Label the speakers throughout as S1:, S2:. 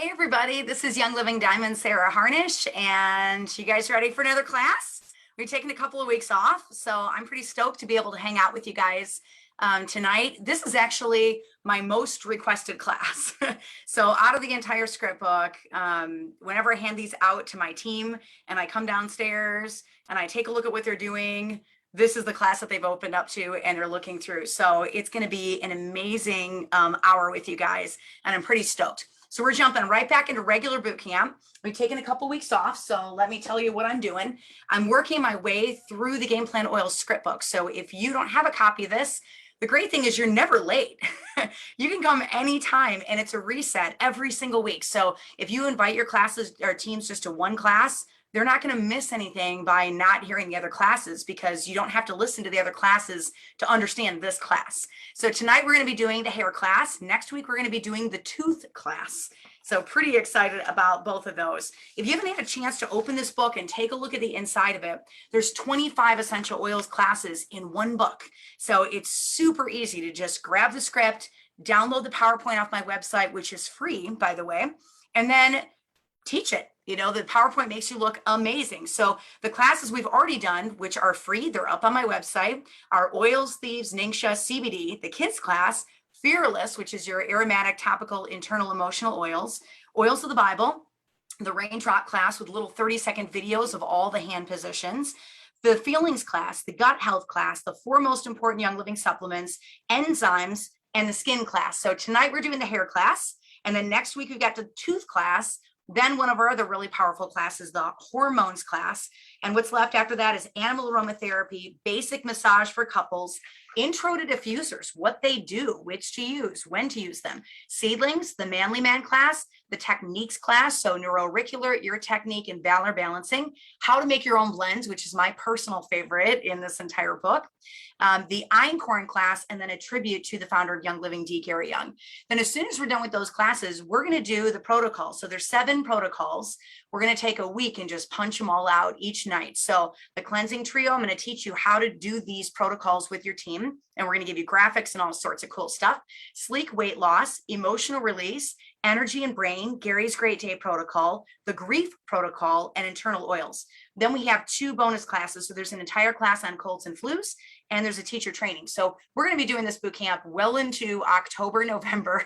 S1: Hey everybody, this is Young Living Diamond Sarah Harnish, and you guys ready for another class? We're taking a couple of weeks off, so I'm pretty stoked to be able to hang out with you guys tonight. This is actually my most requested class. So out of the entire script book, whenever I hand these out to my team and I come downstairs and I take a look at what they're doing, this is the class that they've opened up to and they're looking through. So it's going to be an amazing hour with you guys, and I'm pretty stoked. So we're jumping right back into regular boot camp. We've taken a couple weeks off, so let me tell you what I'm doing. I'm working my way through the Game Plan Oils script book. So if you don't have a copy of this, the great thing is you're never late. You can come anytime and it's a reset every single week. So if you invite your classes or teams just to one class, they're not going to miss anything by not hearing the other classes, because you don't have to listen to the other classes to understand this class. So tonight we're going to be doing the hair class. Next week we're going to be doing the tooth class. So pretty excited about both of those. If you haven't had a chance to open this book and take a look at the inside of it, there's 25 essential oils classes in one book. So it's super easy to just grab the script, download the PowerPoint off my website, which is free, by the way, and then teach it. You know, the PowerPoint makes you look amazing. So the classes we've already done, which are free, they're up on my website, are Oils, Thieves, Ningxia, CBD, the kids class, Fearless, which is your aromatic, topical, internal, emotional oils, Oils of the Bible, the Raindrop class with little 30-second videos of all the hand positions, the Feelings class, the Gut Health class, the 4 most important Young Living supplements, enzymes, and the skin class. So tonight we're doing the hair class. And then next week we've got the tooth class. Then one of our other really powerful classes, the hormones class. And what's left after that is animal aromatherapy, basic massage for couples, intro to diffusers, what they do, which to use, when to use them, seedlings, the manly man class, the techniques class, so neuroauricular, ear technique, and valor balancing, how to make your own blends, which is my personal favorite in this entire book, the einkorn class, and then a tribute to the founder of Young Living, D. Gary Young. Then as soon as we're done with those classes, we're going to do the protocol. So there's 7 protocols. We're going to take a week and just punch them all out each night. So the cleansing trio, I'm going to teach you how to do these protocols with your team. And we're going to give you graphics and all sorts of cool stuff. Sleek weight loss, emotional release, energy and brain, Gary's Great Day protocol, the grief protocol, and internal oils. Then we have 2 bonus classes. So there's an entire class on colds and flus, and there's a teacher training. So we're going to be doing this boot camp well into October, November,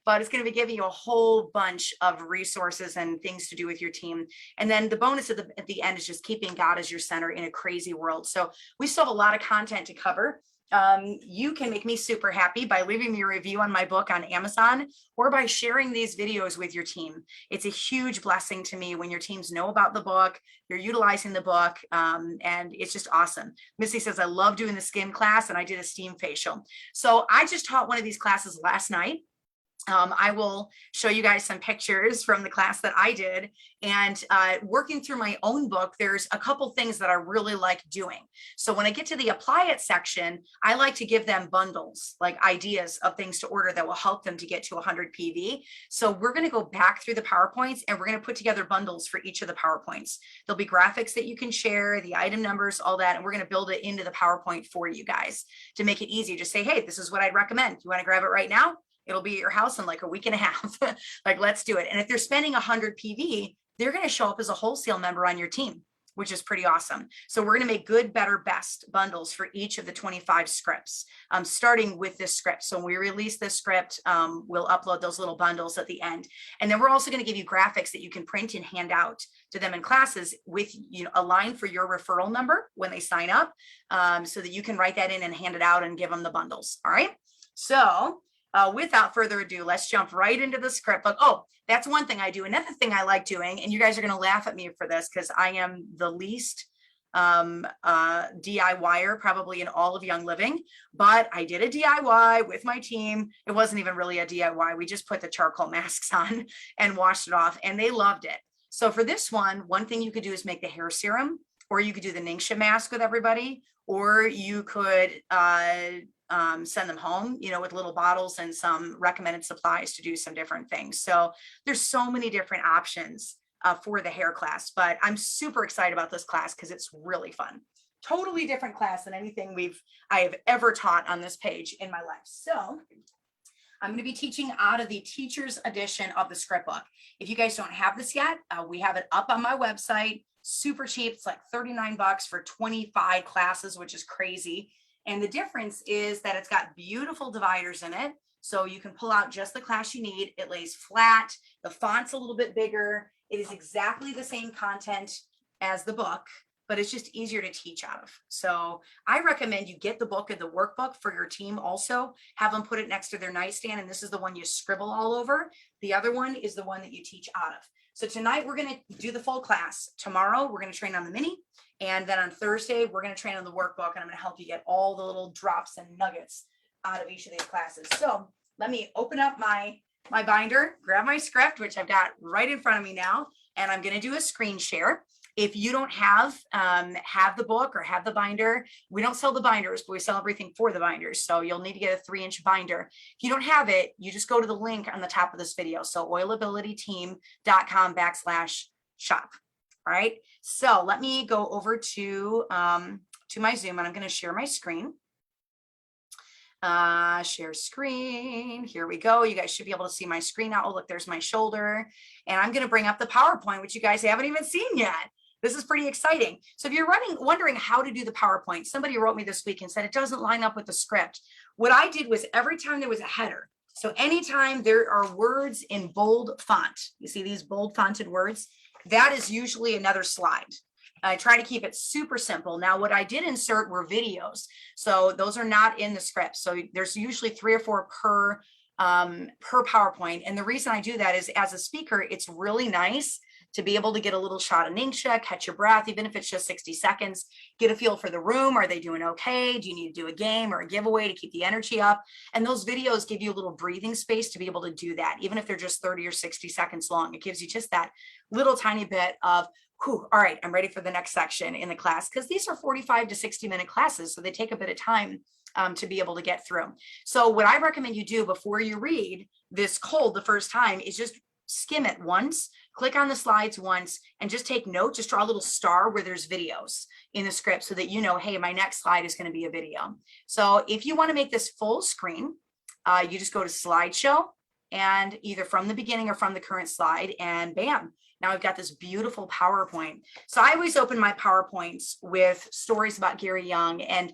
S1: but it's going to be giving you a whole bunch of resources and things to do with your team. And then the bonus at the end is just keeping God as your center in a crazy world. So we still have a lot of content to cover. You can make me super happy by leaving me a review on my book on Amazon, or by sharing these videos with your team. It's a huge blessing to me when your teams know about the book, you're utilizing the book, and it's just awesome. Missy says, I love doing the skin class, and I did a steam facial. So I just taught one of these classes last night. I will show you guys some pictures from the class that I did, and working through my own book, there's a couple things that I really like doing. So when I get to the apply it section, I like to give them bundles, like ideas of things to order that will help them to get to 100 PV. So we're going to go back through the PowerPoints, and we're going to put together bundles for each of the PowerPoints. There'll be graphics that you can share, the item numbers, all that, and we're going to build it into the PowerPoint for you guys to make it easy. Just say, hey, this is what I'd recommend. You want to grab it right now? It'll be at your house in like a week and a half. Like, let's do it. And if they're spending 100 PV, they're going to show up as a wholesale member on your team, which is pretty awesome. So we're going to make good, better, best bundles for each of the 25 scripts, starting with this script. So when we release this script, we'll upload those little bundles at the end. And then we're also going to give you graphics that you can print and hand out to them in classes with, you know, a line for your referral number when they sign up, so that you can write that in and hand it out and give them the bundles. All right. So without further ado, let's jump right into the script book. Oh, that's one thing I do. Another thing I like doing, and you guys are going to laugh at me for this because I am the least DIYer probably in all of Young Living, but I did a DIY with my team. It wasn't even really a DIY. We just put the charcoal masks on and washed it off, and they loved it. So for this one thing you could do is make the hair serum, or you could do the Ningxia mask with everybody, or you could send them home, you know, with little bottles and some recommended supplies to do some different things. So there's so many different options for the hair class, but I'm super excited about this class because it's really fun. Totally different class than anything I have ever taught on this page in my life. So I'm going to be teaching out of the teacher's edition of the script book. If you guys don't have this yet, we have it up on my website. Super cheap. It's like $39 for 25 classes, which is crazy. And the difference is that it's got beautiful dividers in it. So you can pull out just the class you need. It lays flat. The font's a little bit bigger. It is exactly the same content as the book, but it's just easier to teach out of. So I recommend you get the book and the workbook for your team also. Have them put it next to their nightstand. And this is the one you scribble all over. The other one is the one that you teach out of. So tonight we're going to do the full class. Tomorrow we're going to train on the mini. And then on Thursday, we're going to train on the workbook, and I'm going to help you get all the little drops and nuggets out of each of these classes. So let me open up my binder, grab my script, which I've got right in front of me now, and I'm going to do a screen share. If you don't have the book or have the binder, we don't sell the binders, but we sell everything for the binders. So you'll need to get a 3-inch binder. If you don't have it, you just go to the link on the top of this video. So oilabilityteam.com/shop. All right. So let me go over to my Zoom, and I'm going to share my screen. Share screen. Here we go. You guys should be able to see my screen now. Oh, look, there's my shoulder. And I'm going to bring up the PowerPoint, which you guys haven't even seen yet. This is pretty exciting. So if you're wondering how to do the PowerPoint, somebody wrote me this week and said it doesn't line up with the script. What I did was every time there was a header, so anytime there are words in bold font, you see these bold fonted words, that is usually another slide. I try to keep it super simple. Now, what I did insert were videos. So those are not in the script. So there's usually 3 or 4 per PowerPoint. And the reason I do that is, as a speaker, it's really nice to be able to get a little shot of Ningxia, catch your breath, even if it's just 60 seconds, get a feel for the room. Are they doing okay? Do you need to do a game or a giveaway to keep the energy up? And those videos give you a little breathing space to be able to do that. Even if they're just 30 or 60 seconds long, it gives you just that little tiny bit of, whew, all right, I'm ready for the next section in the class, because these are 45 to 60-minute classes. So they take a bit of time to be able to get through. So what I recommend you do before you read this cold the first time is just skim it once, click on the slides once, and just take note. Just draw a little star where there's videos in the script so that you know, hey, my next slide is going to be a video. So if you want to make this full screen, you just go to slideshow, and either from the beginning or from the current slide, and bam, now I've got this beautiful PowerPoint. So I always open my PowerPoints with stories about Gary Young and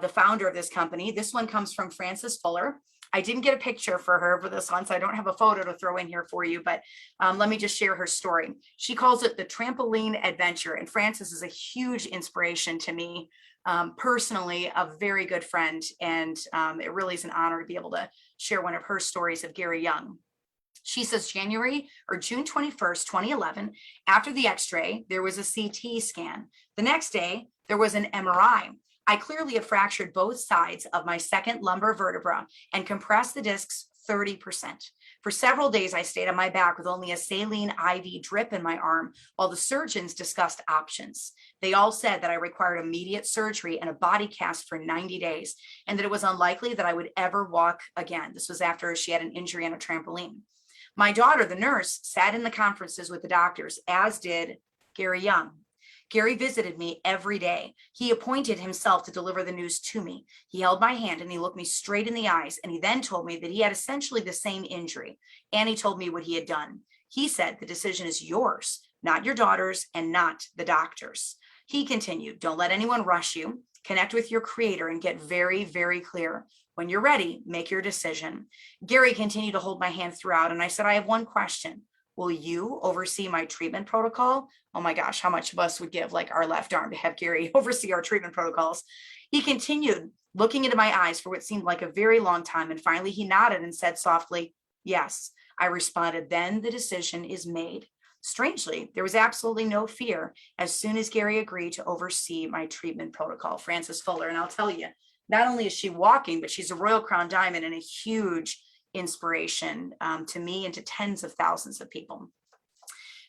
S1: the founder of this company. This one comes from Frances Fuller. I didn't get a picture for her for this one, so I don't have a photo to throw in here for you, but let me just share her story. She calls it the trampoline adventure, and Frances is a huge inspiration to me. Personally, a very good friend, and it really is an honor to be able to share one of her stories of Gary Young. She says June 21st, 2011, after the x-ray, there was a CT scan. The next day, there was an MRI. I clearly have fractured both sides of my second lumbar vertebra and compressed the discs 30%. For several days, I stayed on my back with only a saline IV drip in my arm while the surgeons discussed options. They all said that I required immediate surgery and a body cast for 90 days, and that it was unlikely that I would ever walk again. This was after she had an injury on a trampoline. My daughter, the nurse, sat in the conferences with the doctors, as did Gary Young. Gary visited me every day. He appointed himself to deliver the news to me. He held my hand and he looked me straight in the eyes, and he then told me that he had essentially the same injury, and he told me what he had done. He said, the decision is yours, not your daughter's and not the doctor's. He continued, don't let anyone rush you. Connect with your creator and get very, very clear. When you're ready, make your decision. Gary continued to hold my hand throughout, and I said, I have one question. Will you oversee my treatment protocol? Oh my gosh, how much of us would give like our left arm to have Gary oversee our treatment protocols? He continued looking into my eyes for what seemed like a very long time, and finally he nodded and said softly, yes. I responded, then the decision is made. Strangely, there was absolutely no fear as soon as Gary agreed to oversee my treatment protocol. Frances Fuller, and I'll tell you, not only is she walking, but she's a Royal Crown Diamond and a huge inspiration to me and to tens of thousands of people.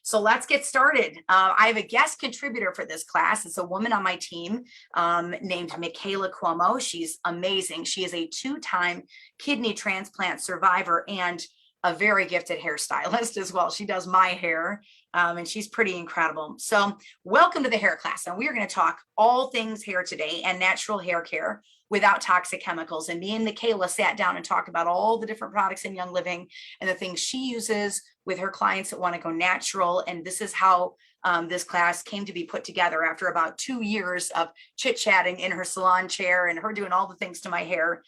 S1: So let's get started. I have a guest contributor for this class. It's a woman on my team named Michaela Cuomo. She's amazing. She is a 2-time kidney transplant survivor, and a very gifted hairstylist as well. She does my hair, and she's pretty incredible. So welcome to the hair class. And we are going to talk all things hair today and natural hair care without toxic chemicals. And me and Michaela sat down and talked about all the different products in Young Living and the things she uses with her clients that want to go natural. And this is how this class came to be put together after about 2 years of chit-chatting in her salon chair and her doing all the things to my hair.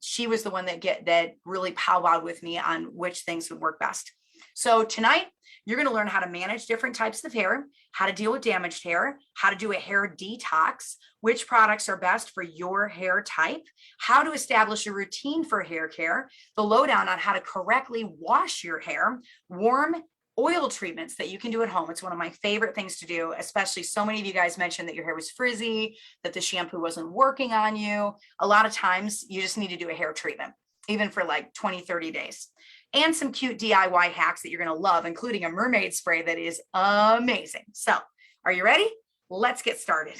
S1: She was the one that really powwowed with me on which things would work best. So tonight, you're going to learn how to manage different types of hair, how to deal with damaged hair, how to do a hair detox, which products are best for your hair type, how to establish a routine for hair care, the lowdown on how to correctly wash your hair, warm oil treatments that you can do at home. It's one of my favorite things to do, especially so many of you guys mentioned that your hair was frizzy, that the shampoo wasn't working on you. A lot of times you just need to do a hair treatment, even for like 20, 30 days. And some cute DIY hacks that you're going to love, including a mermaid spray that is amazing. So are you ready? Let's get started.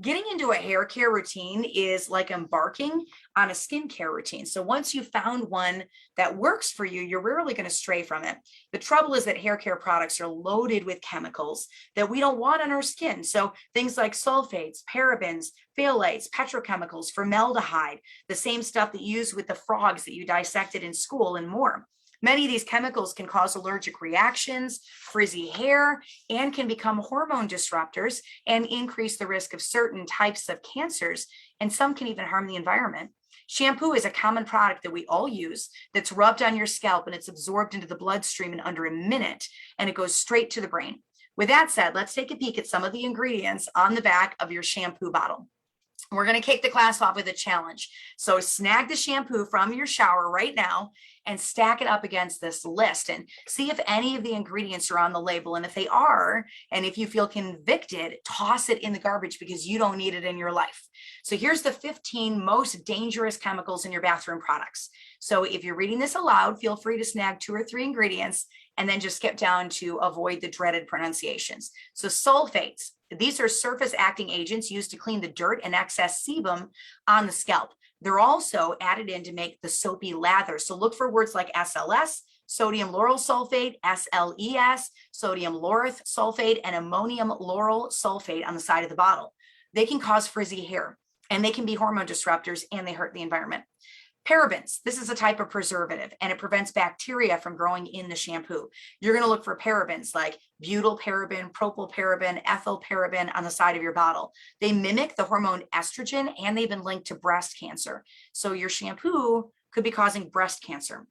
S1: Getting into a hair care routine is like embarking on a skincare routine. So once you've found one that works for you, you're rarely going to stray from it. The trouble is that hair care products are loaded with chemicals that we don't want on our skin. So things like sulfates, parabens, phthalates, petrochemicals, formaldehyde, the same stuff that you use with the frogs that you dissected in school, and more. Many of these chemicals can cause allergic reactions, frizzy hair, and can become hormone disruptors and increase the risk of certain types of cancers, and some can even harm the environment. Shampoo is a common product that we all use that's rubbed on your scalp and it's absorbed into the bloodstream in under a minute, and it goes straight to the brain. With that said, let's take a peek at some of the ingredients on the back of your shampoo bottle. We're going to kick the class off with a challenge. So snag the shampoo from your shower right now and stack it up against this list and see if any of the ingredients are on the label. And if they are, and if you feel convicted, toss it in the garbage because you don't need it in your life. So here's the 15 most dangerous chemicals in your bathroom products. So if you're reading this aloud, feel free to snag 2 or 3 ingredients and then just skip down to avoid the dreaded pronunciations. So sulfates. These are surface acting agents used to clean the dirt and excess sebum on the scalp. They're also added in to make the soapy lather. So look for words like SLS, sodium lauryl sulfate, SLES, sodium lauryl sulfate, and ammonium lauryl sulfate on the side of the bottle. They can cause frizzy hair, and they can be hormone disruptors, and they hurt the environment. Parabens, this is a type of preservative and it prevents bacteria from growing in the shampoo. You're going to look for parabens like butyl paraben, propyl paraben, ethyl paraben on the side of your bottle. They mimic the hormone estrogen and they've been linked to breast cancer. So your shampoo could be causing breast cancer.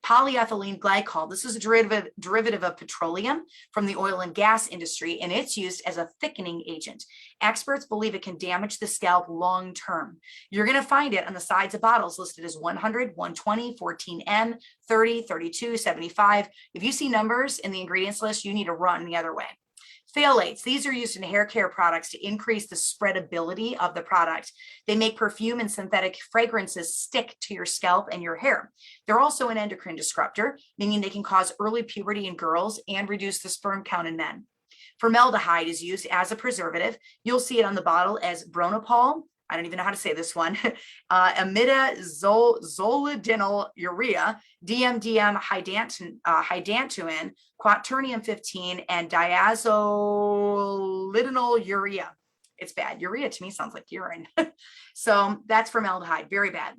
S1: Polyethylene glycol, this is a derivative of petroleum from the oil and gas industry, and it's used as a thickening agent. Experts believe it can damage the scalp long term. You're going to find it on the sides of bottles listed as 100, 120, 14M, 30, 32, 75. If you see numbers in the ingredients list, you need to run the other way. Phthalates, these are used in hair care products to increase the spreadability of the product. They make perfume and synthetic fragrances stick to your scalp and your hair. They're also an endocrine disruptor, meaning they can cause early puberty in girls and reduce the sperm count in men. Formaldehyde is used as a preservative. You'll see it on the bottle as Bronopol. I don't even know how to say this one. Imidazolidinyl urea, DMDM hydantoin, quaternium 15, and diazolidinyl urea. It's bad. Urea to me sounds like urine. So that's formaldehyde, very bad.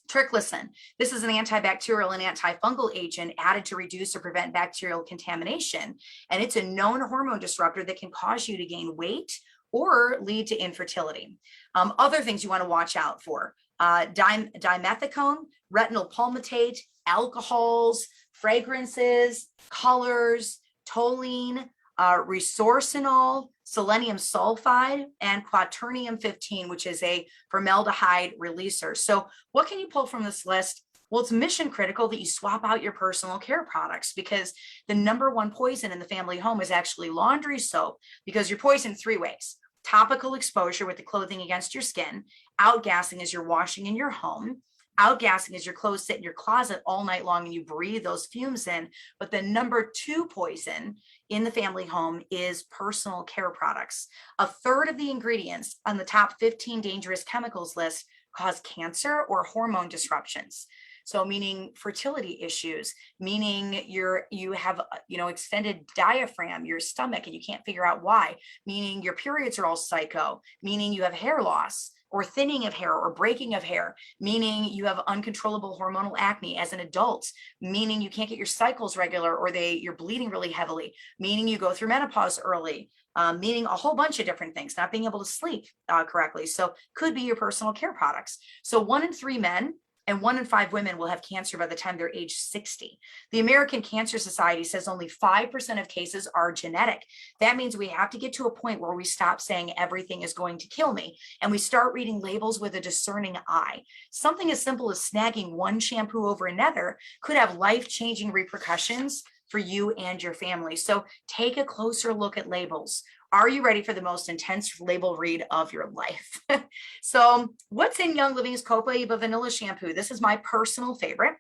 S1: Triclosan. This is an antibacterial and antifungal agent added to reduce or prevent bacterial contamination. And it's a known hormone disruptor that can cause you to gain weight or lead to infertility. Other things you want to watch out for, dimethicone, retinol palmitate, alcohols, fragrances, colors, toluene, resorcinol, selenium sulfide, and quaternium 15, which is a formaldehyde releaser. So what can you pull from this list? Well, it's mission critical that you swap out your personal care products because the #1 poison in the family home is actually laundry soap, because you're poisoned 3 ways. Topical exposure with the clothing against your skin, outgassing as you're washing in your home, outgassing as your clothes sit in your closet all night long and you breathe those fumes in. But the #2 poison in the family home is personal care products. 1/3 of the ingredients on the top 15 dangerous chemicals list cause cancer or hormone disruptions. So meaning fertility issues, meaning you have, extended diaphragm, your stomach, and you can't figure out why, meaning your periods are all psycho, meaning you have hair loss or thinning of hair or breaking of hair, meaning you have uncontrollable hormonal acne as an adult, meaning you can't get your cycles regular or you're bleeding really heavily, meaning you go through menopause early, meaning a whole bunch of different things, not being able to sleep correctly. So could be your personal care products. So 1 in 3 men and 1 in 5 women will have cancer by the time they're age 60. The American Cancer Society says only 5% of cases are genetic. That means we have to get to a point where we stop saying everything is going to kill me and we start reading labels with a discerning eye. Something as simple as snagging one shampoo over another could have life-changing repercussions for you and your family. So take a closer look at labels. Are you ready for the most intense label read of your life? So what's in Young Living's Copaiba Vanilla Shampoo? This is my personal favorite.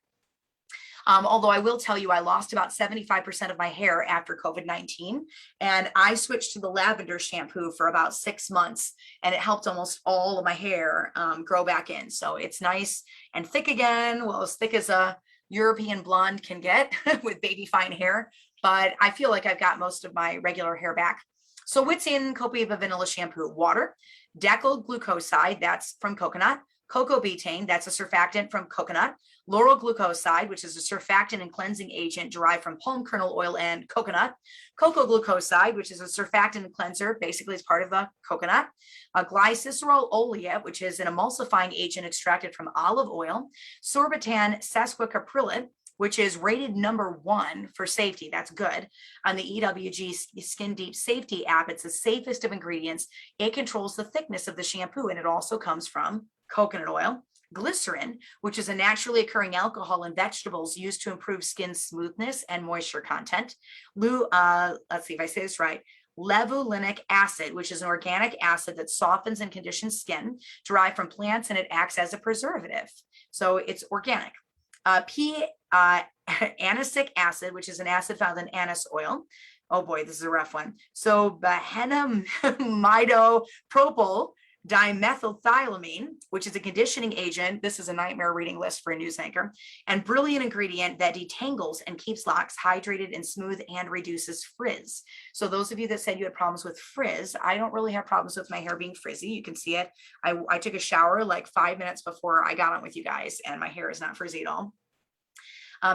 S1: Although I will tell you, I lost about 75% of my hair after COVID-19, and I switched to the lavender shampoo for about 6 months, and it helped almost all of my hair grow back in. So it's nice and thick again, well, as thick as a European blonde can get with baby fine hair, but I feel like I've got most of my regular hair back. So what's in Copaiba Vanilla Shampoo? Water, decyl glucoside, that's from coconut, cocoa betaine, that's a surfactant from coconut, laurel glucoside, which is a surfactant and cleansing agent derived from palm kernel oil and coconut, cocoa glucoside, which is a surfactant and cleanser, basically it's part of the coconut, glycerol olea, which is an emulsifying agent extracted from olive oil, sorbitan sesquicapryllate, which is rated #1 for safety. That's good. On the EWG Skin Deep Safety app, it's the safest of ingredients. It controls the thickness of the shampoo, and it also comes from coconut oil. Glycerin, which is a naturally occurring alcohol in vegetables used to improve skin smoothness and moisture content. Let's see if I say this right. Levulinic acid, which is an organic acid that softens and conditions skin, derived from plants, and it acts as a preservative. So it's organic. Anisic acid, which is an acid found in anise oil. Oh boy, this is a rough one. So behenamidopropyl dimethylthylamine, which is a conditioning agent. This is a nightmare reading list for a news anchor, and brilliant ingredient that detangles and keeps locks hydrated and smooth and reduces frizz. So those of you that said you had problems with frizz, I don't really have problems with my hair being frizzy. You can see it. I took a shower like 5 minutes before I got on with you guys, and my hair is not frizzy at all.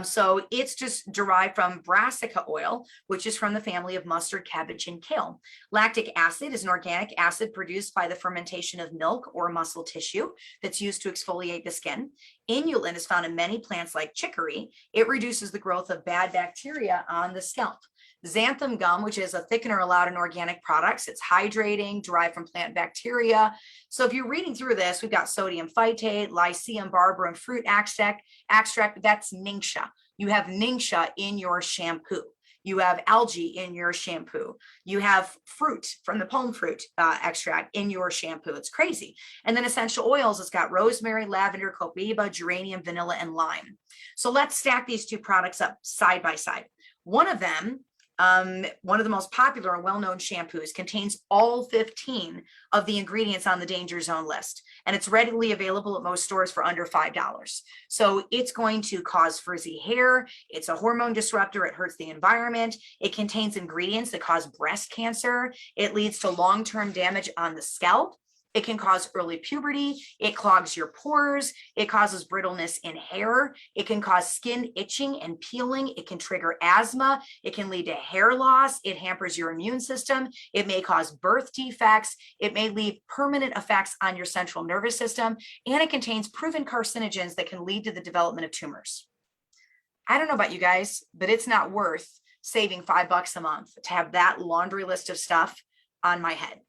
S1: So it's just derived from brassica oil, which is from the family of mustard, cabbage, and kale. Lactic acid is an organic acid produced by the fermentation of milk or muscle tissue that's used to exfoliate the skin. Inulin is found in many plants like chicory. It reduces the growth of bad bacteria on the scalp. Xanthan gum, which is a thickener allowed in organic products. It's hydrating, derived from plant bacteria. So if you're reading through this, we've got sodium phytate, Lycium barbarum fruit extract, but that's Ningxia. You have Ningxia in your shampoo. You have algae in your shampoo. You have fruit from the palm fruit extract in your shampoo. It's crazy. And then essential oils, it's got rosemary, lavender, copaiba, geranium, vanilla, and lime. So let's stack these two products up side by side. One of them, one of the most popular and well-known shampoos, contains all 15 of the ingredients on the danger zone list, and it's readily available at most stores for under $5. So it's going to cause frizzy hair. It's a hormone disruptor. It hurts the environment. It contains ingredients that cause breast cancer. It leads to long-term damage on the scalp. It can cause early puberty. It clogs your pores. It causes brittleness in hair. It can cause skin itching and peeling. It can trigger asthma. It can lead to hair loss. It hampers your immune system. It may cause birth defects. It may leave permanent effects on your central nervous system. And it contains proven carcinogens that can lead to the development of tumors. I don't know about you guys, but it's not worth saving $5 a month to have that laundry list of stuff on my head.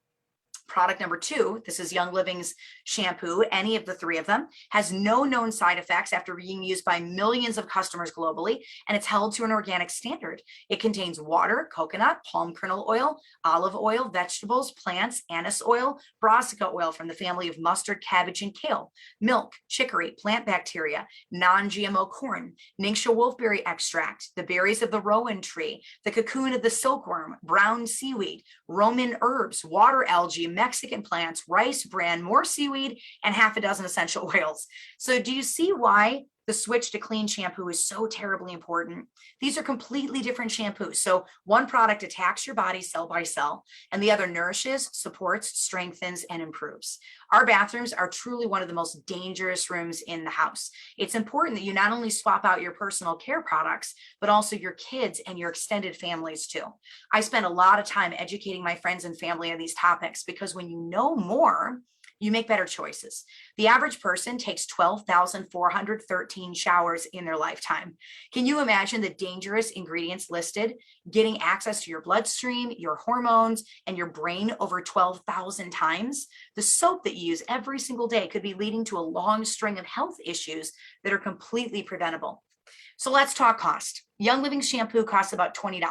S1: Product number 2, this is Young Living's shampoo. Any of the 3 of them has no known side effects after being used by millions of customers globally, and it's held to an organic standard. It contains water, coconut, palm kernel oil, olive oil, vegetables, plants, anise oil, brassica oil from the family of mustard, cabbage, and kale, milk, chicory, plant bacteria, non-GMO corn, Ningxia wolfberry extract, the berries of the rowan tree, the cocoon of the silkworm, brown seaweed, Roman herbs, water algae, Mexican plants, rice bran, more seaweed, and half a dozen essential oils. So do you see why the switch to clean shampoo is so terribly important. These are completely different shampoos. So one product attacks your body cell by cell, and the other nourishes, supports, strengthens, and improves. Our bathrooms are truly one of the most dangerous rooms in the house. It's important that you not only swap out your personal care products, but also your kids and your extended families too. I spend a lot of time educating my friends and family on these topics because when you know more, you make better choices. The average person takes 12,413 showers in their lifetime. Can you imagine the dangerous ingredients listed? Getting access to your bloodstream, your hormones, and your brain over 12,000 times? The soap that you use every single day could be leading to a long string of health issues that are completely preventable. So let's talk cost. Young Living shampoo costs about $20.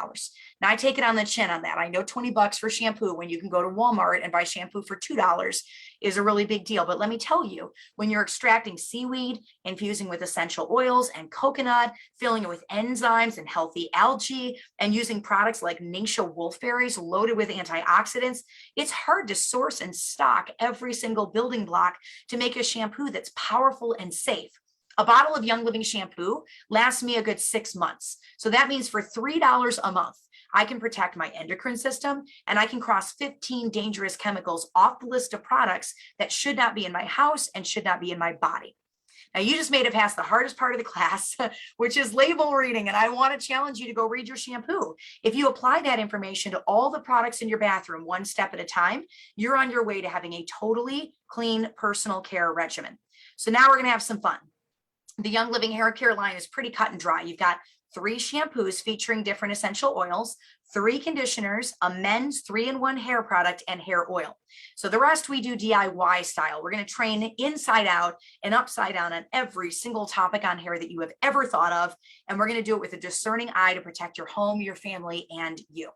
S1: Now I take it on the chin on that. I know $20 for shampoo when you can go to Walmart and buy shampoo for $2 is a really big deal. But let me tell you, when you're extracting seaweed, infusing with essential oils and coconut, filling it with enzymes and healthy algae, and using products like Ningxia wolfberries loaded with antioxidants, it's hard to source and stock every single building block to make a shampoo that's powerful and safe. A bottle of Young Living shampoo lasts me a good 6 months. So that means for $3 a month, I can protect my endocrine system and I can cross 15 dangerous chemicals off the list of products that should not be in my house and should not be in my body. Now you just made it past the hardest part of the class, which is label reading. And I want to challenge you to go read your shampoo. If you apply that information to all the products in your bathroom, one step at a time, you're on your way to having a totally clean personal care regimen. So now we're going to have some fun. The Young Living hair care line is pretty cut and dry. You've got 3 shampoos featuring different essential oils, 3 conditioners, a men's 3-in-1 hair product, and hair oil. So the rest we do DIY style. We're going to train inside out and upside down on every single topic on hair that you have ever thought of. And we're going to do it with a discerning eye to protect your home, your family, and you.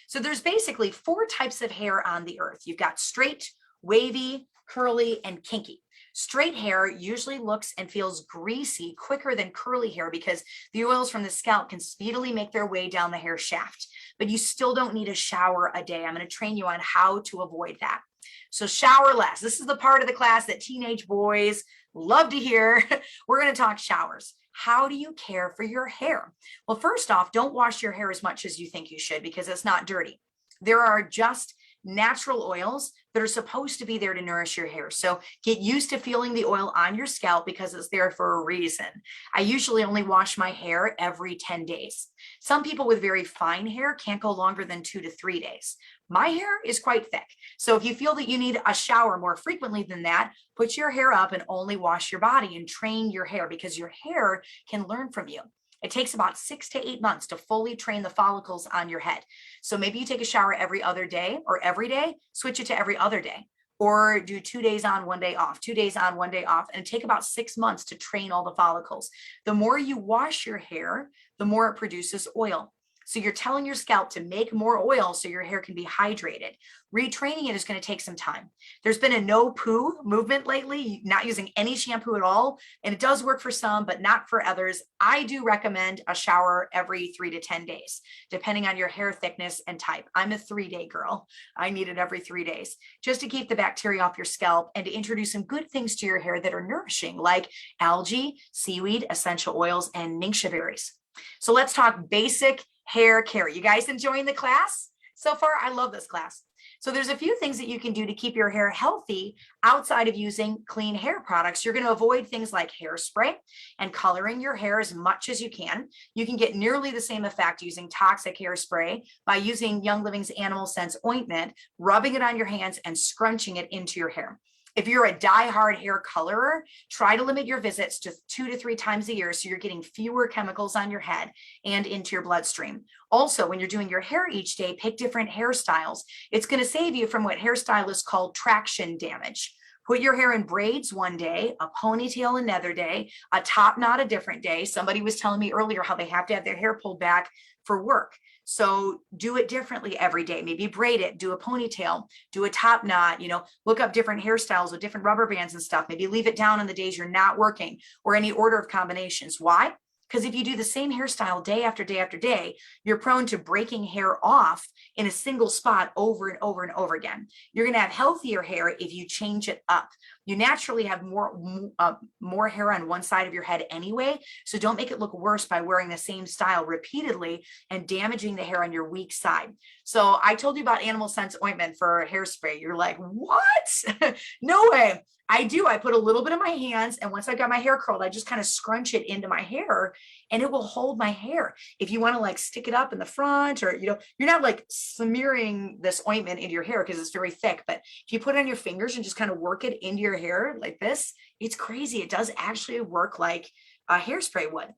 S1: So there's basically 4 types of hair on the earth. You've got straight, wavy, curly, and kinky. Straight hair usually looks and feels greasy quicker than curly hair because the oils from the scalp can speedily make their way down the hair shaft, but you still don't need a shower a day. I'm going to train you on how to avoid that. So shower less. This is the part of the class that teenage boys love to hear. We're going to talk showers. How do you care for your hair? Well, first off, don't wash your hair as much as you think you should because it's not dirty. There are just natural oils that are supposed to be there to nourish your hair. So get used to feeling the oil on your scalp because it's there for a reason. I usually only wash my hair every 10 days. Some people with very fine hair can't go longer than 2 to 3 days. My hair is quite thick. So if you feel that you need a shower more frequently than that, put your hair up and only wash your body and train your hair because your hair can learn from you. It takes about 6 to 8 months to fully train the follicles on your head. So maybe you take a shower every other day or every day, switch it to every other day, or do 2 days on, 1 day off, 2 days on, 1 day off, and take about 6 months to train all the follicles. The more you wash your hair, the more it produces oil. So you're telling your scalp to make more oil so your hair can be hydrated. Retraining it is going to take some time. There's been a no poo movement lately, not using any shampoo at all. And it does work for some, but not for others. I do recommend a shower every 3 to 10 days, depending on your hair thickness and type. I'm a 3-day girl. I need it every 3 days just to keep the bacteria off your scalp and to introduce some good things to your hair that are nourishing, like algae, seaweed, essential oils, and Ningxia berries. So let's talk basic hair care. You guys enjoying the class so far? I love this class. So there's a few things that you can do to keep your hair healthy outside of using clean hair products. You're going to avoid things like hairspray and coloring your hair as much as you can. You can get nearly the same effect using toxic hairspray by using Young Living's Animal Sense ointment, rubbing it on your hands and scrunching it into your hair. If you're a die-hard hair colorer, try to limit your visits to 2 to 3 times a year so you're getting fewer chemicals on your head and into your bloodstream. Also, when you're doing your hair each day, pick different hairstyles. It's going to save you from what hairstylists call traction damage. Put your hair in braids one day, a ponytail another day, a top knot a different day. Somebody was telling me earlier how they have to have their hair pulled back for work. So do it differently every day. Maybe braid it, do a ponytail, do a top knot, look up different hairstyles with different rubber bands and stuff. Maybe leave it down on the days you're not working or any order of combinations. Why? Because if you do the same hairstyle day after day after day, you're prone to breaking hair off in a single spot over and over and over again. You're going to have healthier hair if you change it up. You naturally have more hair on one side of your head anyway, so don't make it look worse by wearing the same style repeatedly and damaging the hair on your weak side. So I told you about Animal Sense ointment for hairspray. You're like, what? No way. I do. I put a little bit in my hands, and once I got my hair curled, I just kind of scrunch it into my hair, and it will hold my hair. If you want to like stick it up in the front, or you're not like smearing this ointment into your hair because it's very thick, but if you put it on your fingers and just kind of work it into your hair like this, it's crazy. It does actually work like a hairspray would.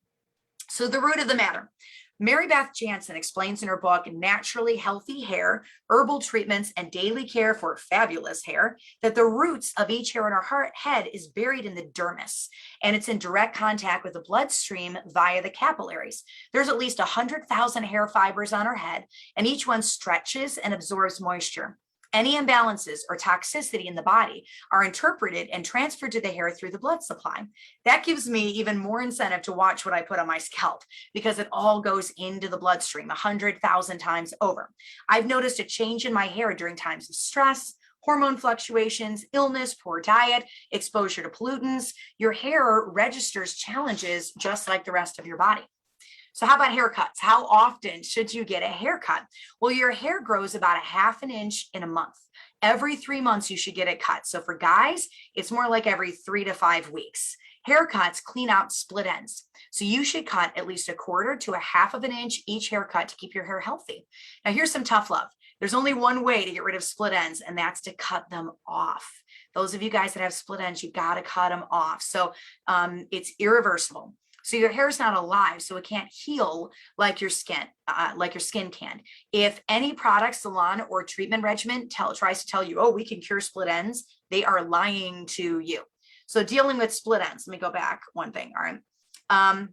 S1: So the root of the matter. Mary Beth Jansen explains in her book, Naturally Healthy Hair, Herbal Treatments and Daily Care for Fabulous Hair, that the roots of each hair in our head is buried in the dermis, and it's in direct contact with the bloodstream via the capillaries. There's at least 100,000 hair fibers on our head, and each one stretches and absorbs moisture. Any imbalances or toxicity in the body are interpreted and transferred to the hair through the blood supply. That gives me even more incentive to watch what I put on my scalp, because it all goes into the bloodstream 100,000 times over. I've noticed a change in my hair during times of stress, hormone fluctuations, illness, poor diet, exposure to pollutants. Your hair registers challenges just like the rest of your body. So how about haircuts? How often should you get a haircut? Well, your hair grows about a half an inch in a month. Every 3 months, you should get it cut. So for guys, it's more like every 3 to 5 weeks. Haircuts clean out split ends. So you should cut at least 1/4 to 1/2 of an inch each haircut to keep your hair healthy. Now, here's some tough love. There's only one way to get rid of split ends, and that's to cut them off. Those of you guys that have split ends, you got to cut them off. So it's irreversible. So your hair is not alive, so it can't heal like your skin can. If any product, salon, or treatment regimen tries to tell you, oh, we can cure split ends, they are lying to you. So dealing with split ends, let me go back one thing, all right?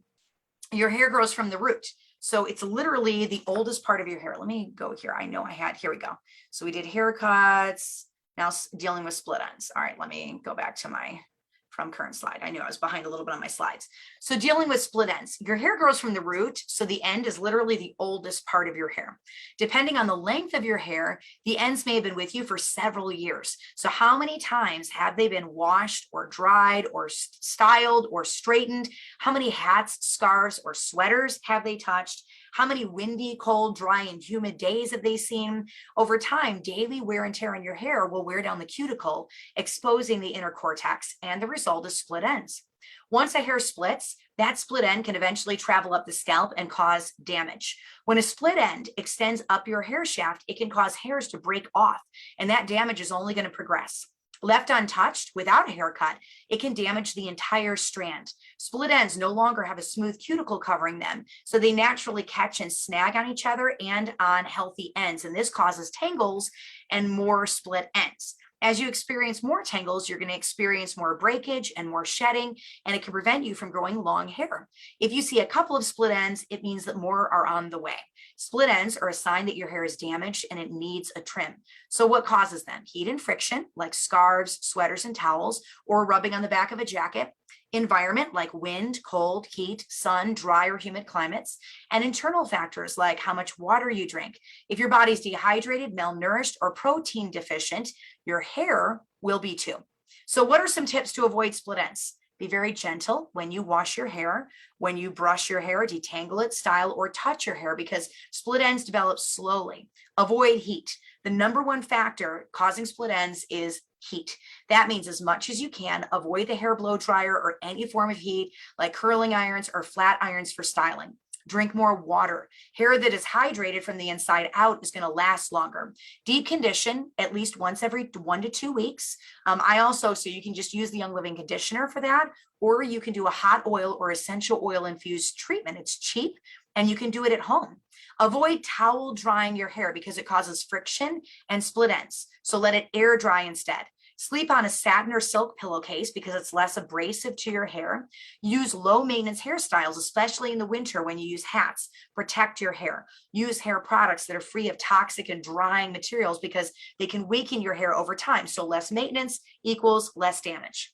S1: Your hair grows from the root. So it's literally the oldest part of your hair. Let me go here. I know here we go. So we did haircuts, now dealing with split ends. All right, let me go back to my from current slide. I knew I was behind a little bit on my slides. So dealing with split ends, your hair grows from the root. So the end is literally the oldest part of your hair. Depending on the length of your hair, the ends may have been with you for several years. So how many times have they been washed or dried or styled or straightened? How many hats, scarves, or sweaters have they touched? How many windy, cold, dry, and humid days have they seen? Over time, daily wear and tear on your hair will wear down the cuticle, exposing the inner cortex, and the result is split ends. Once a hair splits, that split end can eventually travel up the scalp and cause damage. When a split end extends up your hair shaft, it can cause hairs to break off, and that damage is only going to progress. Left untouched, without a haircut, it can damage the entire strand. Split ends no longer have a smooth cuticle covering them, so they naturally catch and snag on each other and on healthy ends, and this causes tangles and more split ends. As you experience more tangles, you're going to experience more breakage and more shedding, and it can prevent you from growing long hair. If you see a couple of split ends, it means that more are on the way. Split ends are a sign that your hair is damaged and it needs a trim. So what causes them? Heat and friction, like scarves, sweaters, and towels, or rubbing on the back of a jacket. Environment, like wind, cold, heat, sun, dry or humid climates, and internal factors like how much water you drink. If your body's dehydrated, malnourished, or protein deficient, your hair will be too. So what are some tips to avoid split ends? Be very gentle when you wash your hair, when you brush your hair, detangle it, style, or touch your hair, because split ends develop slowly. Avoid heat. The number one factor causing split ends is heat. That means as much as you can, avoid the hair blow dryer or any form of heat like curling irons or flat irons for styling. Drink more water. Hair that is hydrated from the inside out is going to last longer. Deep condition at least once every 1 to 2 weeks. So you can just use the Young Living conditioner for that, or you can do a hot oil or essential oil infused treatment. It's cheap and you can do it at home. Avoid towel drying your hair because it causes friction and split ends. So let it air dry instead. Sleep on a satin or silk pillowcase because it's less abrasive to your hair. Use low maintenance hairstyles, especially in the winter when you use hats. Protect your hair. Use hair products that are free of toxic and drying materials because they can weaken your hair over time. So less maintenance equals less damage.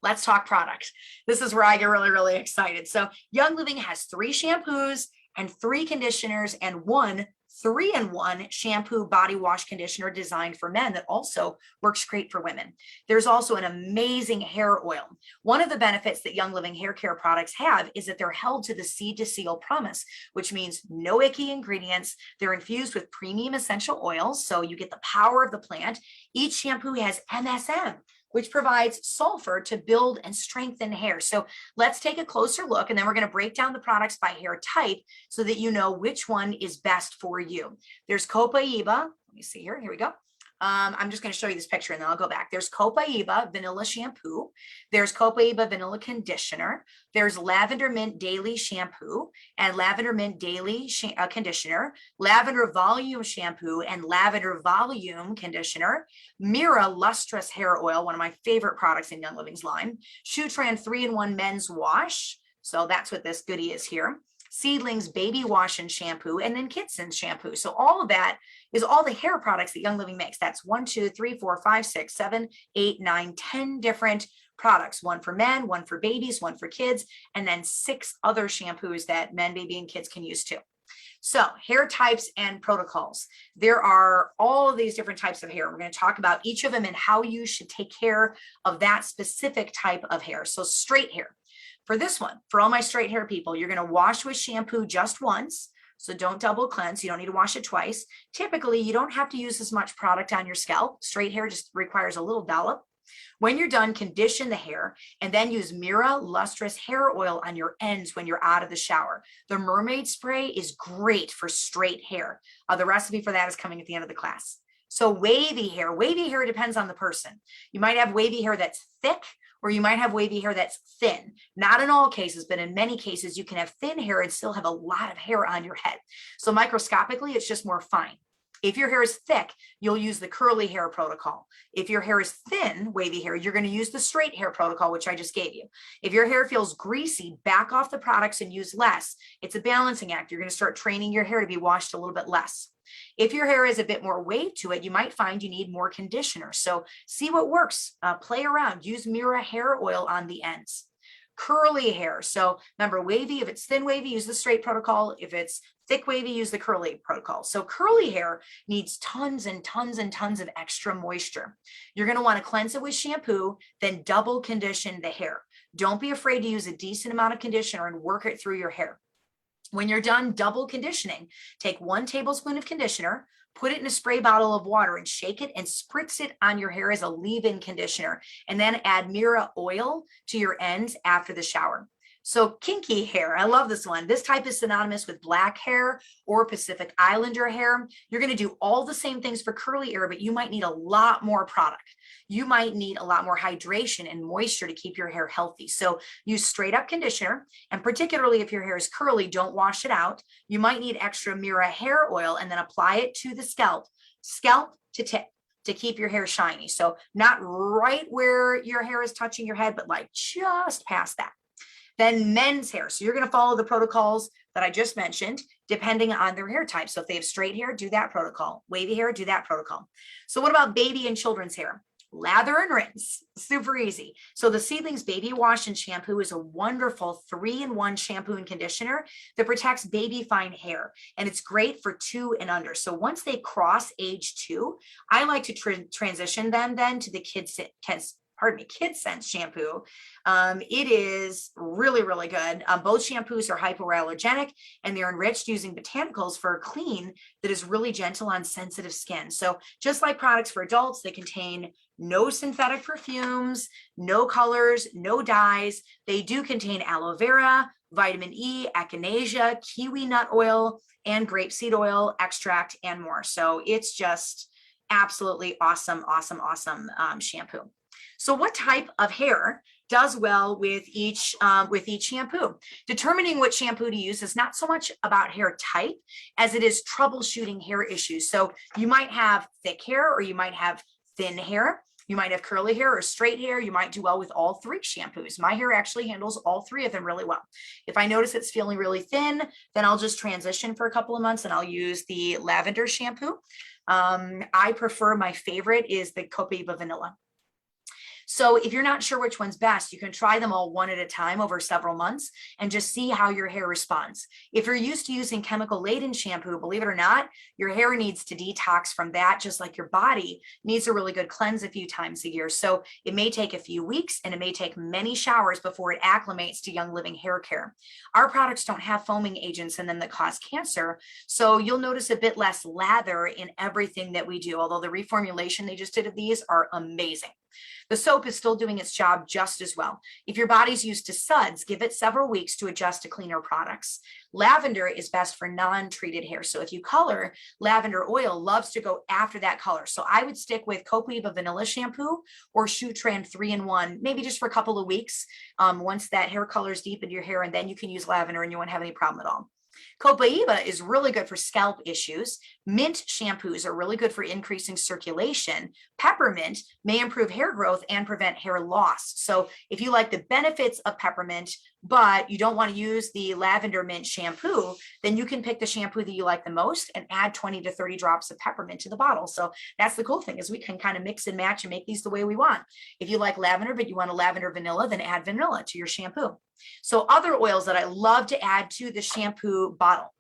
S1: Let's talk product. This is where I get really, really excited. So Young Living has 3 shampoos and 3 conditioners and 1 3-in-1 shampoo body wash conditioner designed for men that also works great for women. There's also an amazing hair oil. One of the benefits that Young Living hair care products have is that they're held to the seed to seal promise, which means no icky ingredients. They're infused with premium essential oils, so you get the power of the plant. Each shampoo has MSM, which provides sulfur to build and strengthen hair. So let's take a closer look, and then we're going to break down the products by hair type so that you know which one is best for you. There's Copaiba. Let me see here. Here we go. I'm just going to show you this picture and then I'll go back. There's Copaiba Vanilla Shampoo. There's Copaiba Vanilla Conditioner. There's Lavender Mint Daily Shampoo and Lavender Mint Daily Conditioner, Lavender Volume Shampoo and Lavender Volume Conditioner, Mira Lustrous Hair Oil, one of my favorite products in Young Living's line, Shutran 3-in-1 Men's Wash. So that's what this goodie is here. Seedlings Baby Wash and Shampoo, and then Kidson's Shampoo. So all of that is all the hair products that Young Living makes. That's 1, 2, 3, 4, 5, 6, 7, 8, 9, 10 different products. 1 for men, 1 for babies, 1 for kids, and then 6 other shampoos that men, baby, and kids can use too. So hair types and protocols. There are all of these different types of hair. We're going to talk about each of them and how you should take care of that specific type of hair. So straight hair. For this one, for all my straight hair people, you're going to wash with shampoo just once. So don't double cleanse. You don't need to wash it twice. Typically, you don't have to use as much product on your scalp. Straight hair just requires a little dollop. When you're done, condition the hair and then use Mira Lustrous Hair Oil on your ends when you're out of the shower. The Mermaid Spray is great for straight hair. The recipe for that is coming at the end of the class. So wavy hair depends on the person. You might have wavy hair that's thick, or you might have wavy hair that's thin. Not in all cases, but in many cases, you can have thin hair and still have a lot of hair on your head. So microscopically, it's just more fine. If your hair is thick, you'll use the curly hair protocol. If your hair is thin, wavy hair, you're going to use the straight hair protocol, which I just gave you. If your hair feels greasy, back off the products and use less. It's a balancing act. You're going to start training your hair to be washed a little bit less. If your hair has a bit more weight to it, you might find you need more conditioner. So see what works, play around, use Mira hair oil on the ends. Curly hair. So remember, wavy, if it's thin wavy, use the straight protocol. If it's thick wavy, use the curly protocol. So curly hair needs tons and tons and tons of extra moisture. You're going to want to cleanse it with shampoo, then double condition the hair. Don't be afraid to use a decent amount of conditioner and work it through your hair. When you're done double conditioning, take 1 tablespoon of conditioner, put it in a spray bottle of water and shake it and spritz it on your hair as a leave-in conditioner, and then add Mira oil to your ends after the shower. So kinky hair, I love this one. This type is synonymous with black hair or Pacific Islander hair. You're going to do all the same things for curly hair, but you might need a lot more product. You might need a lot more hydration and moisture to keep your hair healthy. So use straight up conditioner, and particularly if your hair is curly, don't wash it out. You might need extra Mira hair oil and then apply it to the scalp to tip, to keep your hair shiny. So not right where your hair is touching your head, but like just past that. Then men's hair. So you're going to follow the protocols that I just mentioned, depending on their hair type. So if they have straight hair, do that protocol. Wavy hair, do that protocol. So what about baby and children's hair? Lather and rinse, super easy. So the Seedlings Baby Wash and Shampoo is a wonderful 3-in-1 shampoo and conditioner that protects baby fine hair. And it's great for 2 and under. So once they cross age 2, I like to transition them then to the Kids Sense shampoo. It is really, really good. Both shampoos are hypoallergenic and they're enriched using botanicals for a clean that is really gentle on sensitive skin. So just like products for adults, they contain no synthetic perfumes, no colors, no dyes. They do contain aloe vera, vitamin E, echinacea, kiwi nut oil, and grapeseed oil extract, and more. So it's just absolutely awesome, awesome, awesome shampoo. So what type of hair does well with each shampoo? Determining what shampoo to use is not so much about hair type as it is troubleshooting hair issues. So you might have thick hair, or you might have thin hair. You might have curly hair or straight hair. You might do well with all 3 shampoos. My hair actually handles all 3 of them really well. If I notice it's feeling really thin, then I'll just transition for a couple of months and I'll use the lavender shampoo. I prefer, my favorite is the Copaiba Vanilla. So if you're not sure which one's best, you can try them all one at a time over several months and just see how your hair responds. If you're used to using chemical laden shampoo, believe it or not, your hair needs to detox from that, just like your body needs a really good cleanse a few times a year. So it may take a few weeks and it may take many showers before it acclimates to Young Living hair care. Our products don't have foaming agents in them that cause cancer. So you'll notice a bit less lather in everything that we do, although the reformulation they just did of these are amazing. The soap is still doing its job just as well. If your body's used to suds, give it several weeks to adjust to cleaner products. Lavender is best for non-treated hair. So if you color, lavender oil loves to go after that color. So I would stick with Copaíba Vanilla Shampoo or Shutran 3-in-1, maybe just for a couple of weeks. Once that hair color is deep into your hair, and then you can use lavender and you won't have any problem at all. Copaíba is really good for scalp issues. Mint shampoos are really good for increasing circulation. Peppermint may improve hair growth and prevent hair loss. So if you like the benefits of peppermint, but you don't want to use the lavender mint shampoo, then you can pick the shampoo that you like the most and add 20 to 30 drops of peppermint to the bottle. So that's the cool thing, is we can kind of mix and match and make these the way we want. If you like lavender, but you want a lavender vanilla, then add vanilla to your shampoo. So other oils that I love to add to the shampoo bottle.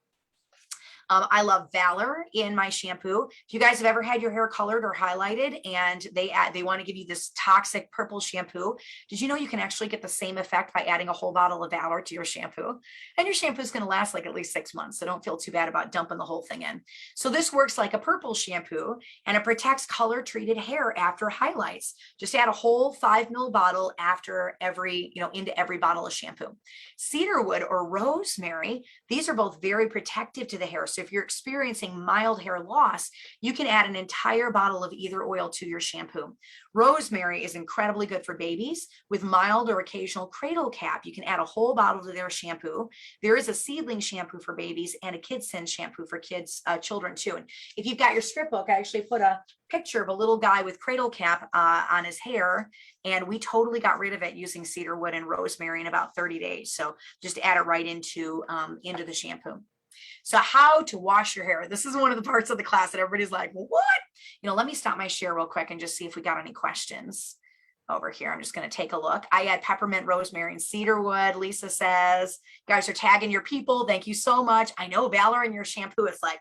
S1: I love Valor in my shampoo. If you guys have ever had your hair colored or highlighted and they want to give you this toxic purple shampoo, did you know you can actually get the same effect by adding a whole bottle of Valor to your shampoo? And your shampoo is going to last like at least 6 months. So don't feel too bad about dumping the whole thing in. So this works like a purple shampoo, and it protects color treated hair after highlights. Just add a whole 5 ml bottle after every, into every bottle of shampoo. Cedarwood or rosemary, these are both very protective to the hair. So if you're experiencing mild hair loss, you can add an entire bottle of either oil to your shampoo. Rosemary is incredibly good for babies with mild or occasional cradle cap. You can add a whole bottle to their shampoo. There is a seedling shampoo for babies and a KidSense shampoo for children too. And if you've got your script book, I actually put a picture of a little guy with cradle cap on his hair, and we totally got rid of it using cedarwood and rosemary in about 30 days. So just add it right into the shampoo. So how to wash your hair. This is one of the parts of the class that everybody's like, what? Let me stop my share real quick and just see if we got any questions over here. I'm just going to take a look. I add peppermint, rosemary, and cedarwood. Lisa says, you guys are tagging your people. Thank you so much. I know Valor in your shampoo. It's like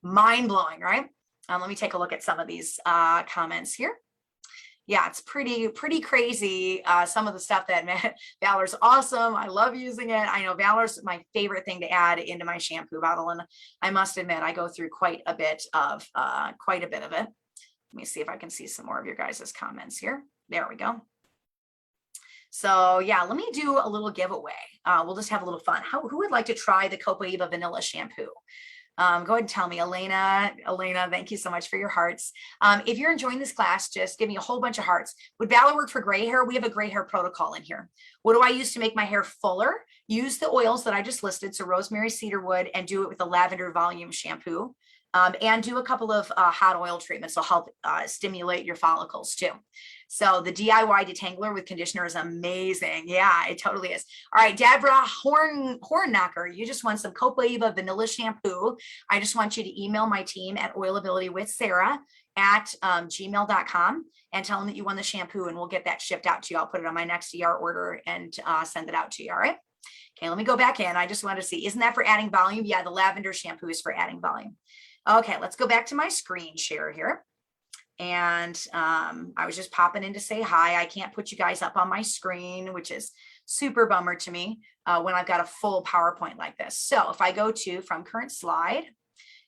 S1: mind blowing, right? Let me take a look at some of these comments here. Yeah, it's pretty crazy. Some of the stuff that Valor's awesome. I love using it. I know Valor's my favorite thing to add into my shampoo bottle, and I must admit I go through quite a bit of it. Let me see if I can see some more of your guys' comments here. There we go. So yeah, let me do a little giveaway. We'll just have a little fun. Who would like to try the Copaíba Vanilla Shampoo? Go ahead and tell me. Elena, thank you so much for your hearts. If you're enjoying this class, just give me a whole bunch of hearts. Would Valor work for gray hair? We have a gray hair protocol in here. What do I use to make my hair fuller? Use the oils that I just listed, so rosemary, cedarwood, and do it with the lavender volume shampoo. And do a couple of hot oil treatments to help stimulate your follicles too. So the DIY detangler with conditioner is amazing. Yeah, it totally is. All right, Deborah Hornknocker, you just want some Copaíba Vanilla Shampoo. I just want you to email my team at oilabilitywithsarah@gmail.com and tell them that you won the shampoo, and we'll get that shipped out to you. I'll put it on my next ER order and send it out to you. All right. Okay, let me go back in. I just want to see, isn't that for adding volume? Yeah, the lavender shampoo is for adding volume. Okay, let's go back to my screen share here. And I was just popping in to say hi. I can't put you guys up on my screen, which is super bummer to me when I've got a full PowerPoint like this. So if I go to from current slide,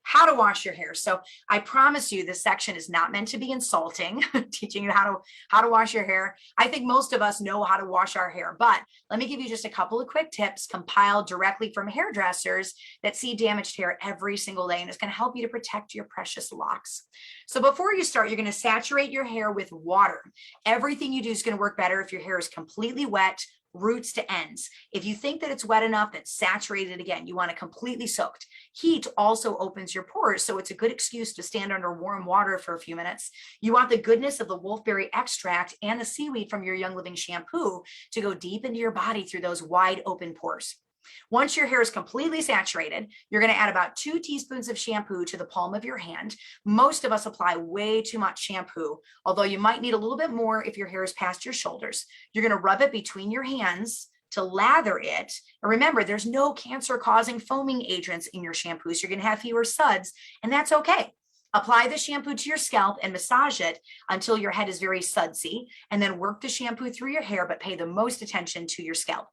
S1: how to wash your hair. So I promise you this section is not meant to be insulting, teaching you how to wash your hair. I think most of us know how to wash our hair, but let me give you just a couple of quick tips compiled directly from hairdressers that see damaged hair every single day, and it's going to help you to protect your precious locks. So before you start, you're going to saturate your hair with water. Everything you do is going to work better if your hair is completely wet, roots to ends. If you think that it's wet enough, then saturate it again. You want it completely soaked. Heat also opens your pores, so it's a good excuse to stand under warm water for a few minutes. You want the goodness of the wolfberry extract and the seaweed from your Young Living shampoo to go deep into your body through those wide open pores. Once your hair is completely saturated, you're going to add about 2 teaspoons of shampoo to the palm of your hand. Most of us apply way too much shampoo, although you might need a little bit more if your hair is past your shoulders. You're going to rub it between your hands to lather it. And remember, there's no cancer-causing foaming agents in your shampoo, so you're going to have fewer suds, and that's okay. Apply the shampoo to your scalp and massage it until your head is very sudsy, and then work the shampoo through your hair, but pay the most attention to your scalp.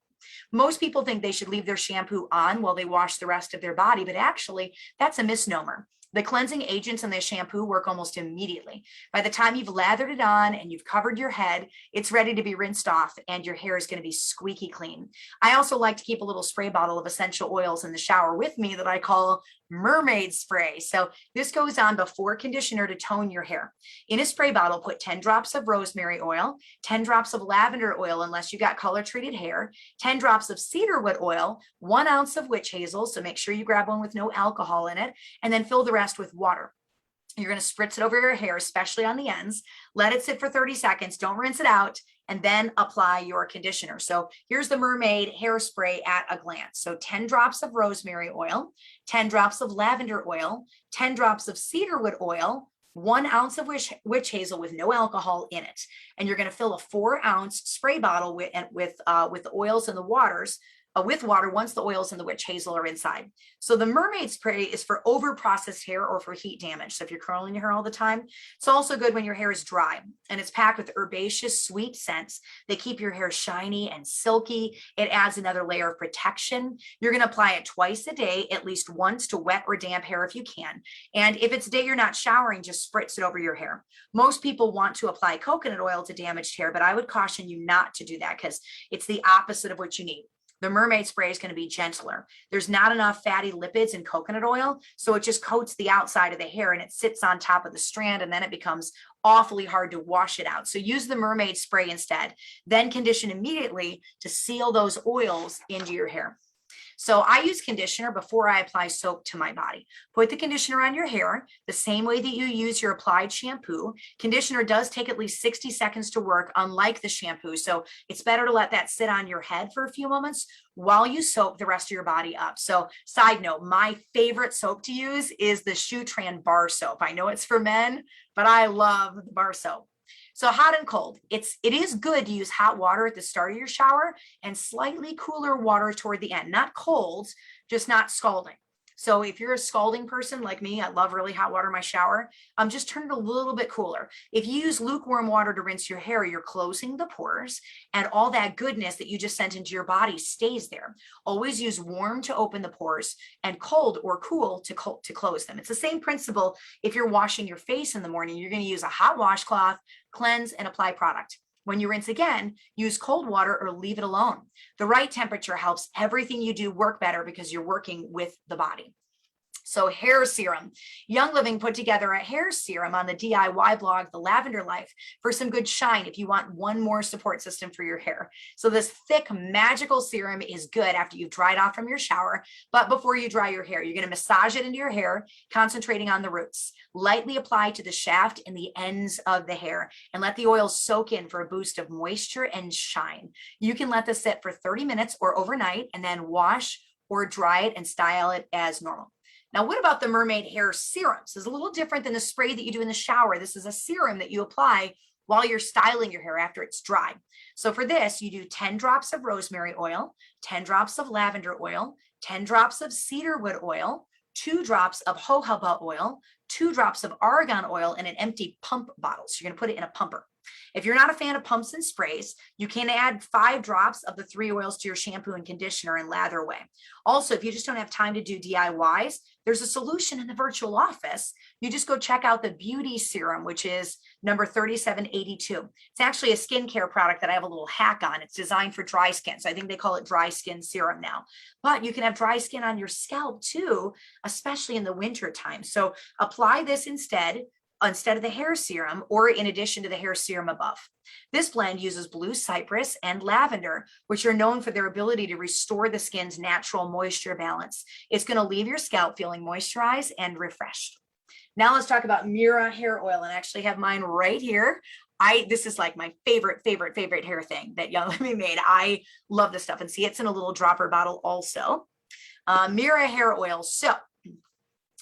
S1: Most people think they should leave their shampoo on while they wash the rest of their body, but actually that's a misnomer. The cleansing agents in the shampoo work almost immediately. By the time you've lathered it on and you've covered your head, it's ready to be rinsed off and your hair is going to be squeaky clean. I also like to keep a little spray bottle of essential oils in the shower with me that I call mermaid spray. So this goes on before conditioner to tone your hair. In a spray bottle, put 10 drops of rosemary oil, 10 drops of lavender oil, unless you got color treated hair, 10 drops of cedarwood oil, 1 ounce of witch hazel. So make sure you grab one with no alcohol in it, and then fill the rest with water. You're going to spritz it over your hair, especially on the ends. Let it sit for 30 seconds. Don't rinse it out, and then apply your conditioner. So here's the Mermaid hairspray at a glance. So 10 drops of rosemary oil, 10 drops of lavender oil, 10 drops of cedarwood oil, 1 ounce of witch hazel with no alcohol in it. And you're going to fill a 4-ounce spray bottle with the oils and the waters. With water once the oils and the witch hazel are inside. So the mermaid spray is for over processed hair or for heat damage. So if you're curling your hair all the time, it's also good when your hair is dry, and it's packed with herbaceous sweet scents. They keep your hair shiny and silky. It adds another layer of protection. You're going to apply it twice a day, at least once to wet or damp hair if you can. And if it's a day you're not showering, just spritz it over your hair. Most people want to apply coconut oil to damaged hair, but I would caution you not to do that because it's the opposite of what you need. The mermaid spray is going to be gentler. There's not enough fatty lipids in coconut oil, so it just coats the outside of the hair and it sits on top of the strand, and then it becomes awfully hard to wash it out. So use the mermaid spray instead, then condition immediately to seal those oils into your hair. So I use conditioner before I apply soap to my body. Put the conditioner on your hair the same way that you use your applied shampoo. Conditioner does take at least 60 seconds to work, unlike the shampoo. So it's better to let that sit on your head for a few moments while you soap the rest of your body up. So side note, my favorite soap to use is the Shutran bar soap. I know it's for men, but I love the bar soap. So hot and cold, it is good to use hot water at the start of your shower and slightly cooler water toward the end, not cold, just not scalding. So if you're a scalding person like me, I love really hot water in my shower, just turn it a little bit cooler. If you use lukewarm water to rinse your hair, you're closing the pores and all that goodness that you just sent into your body stays there. Always use warm to open the pores and cold or cool to close them. It's the same principle if you're washing your face in the morning. You're going to use a hot washcloth, cleanse, and apply product. When you rinse again, use cold water or leave it alone. The right temperature helps everything you do work better because you're working with the body. So hair serum. Young Living put together a hair serum on the DIY blog, The Lavender Life, for some good shine if you want one more support system for your hair. So this thick, magical serum is good after you've dried off from your shower, but before you dry your hair, you're going to massage it into your hair, concentrating on the roots. Lightly apply to the shaft and the ends of the hair and let the oil soak in for a boost of moisture and shine. You can let this sit for 30 minutes or overnight and then wash or dry it and style it as normal. Now, what about the Mermaid hair serums? This is a little different than the spray that you do in the shower. This is a serum that you apply while you're styling your hair after it's dry. So for this, you do 10 drops of rosemary oil, 10 drops of lavender oil, 10 drops of cedarwood oil, 2 drops of jojoba oil, 2 drops of argan oil in an empty pump bottle. So you're going to put it in a pumper. If you're not a fan of pumps and sprays, you can add 5 drops of the 3 oils to your shampoo and conditioner and lather away. Also, if you just don't have time to do DIYs, there's a solution in the virtual office. You just go check out the Beauty Serum, which is number 3782. It's actually a skincare product that I have a little hack on. It's designed for dry skin. So I think they call it dry skin serum now. But you can have dry skin on your scalp too, especially in the winter time. So apply this instead of the hair serum or in addition to the hair serum above. This blend uses blue cypress and lavender, which are known for their ability to restore the skin's natural moisture balance. It's going to leave your scalp feeling moisturized and refreshed. Now let's talk about Mira hair oil, and I actually have mine right here. This is like my favorite hair thing that Young Living made. I love this stuff. And see, it's in a little dropper bottle also. Mira hair oil. So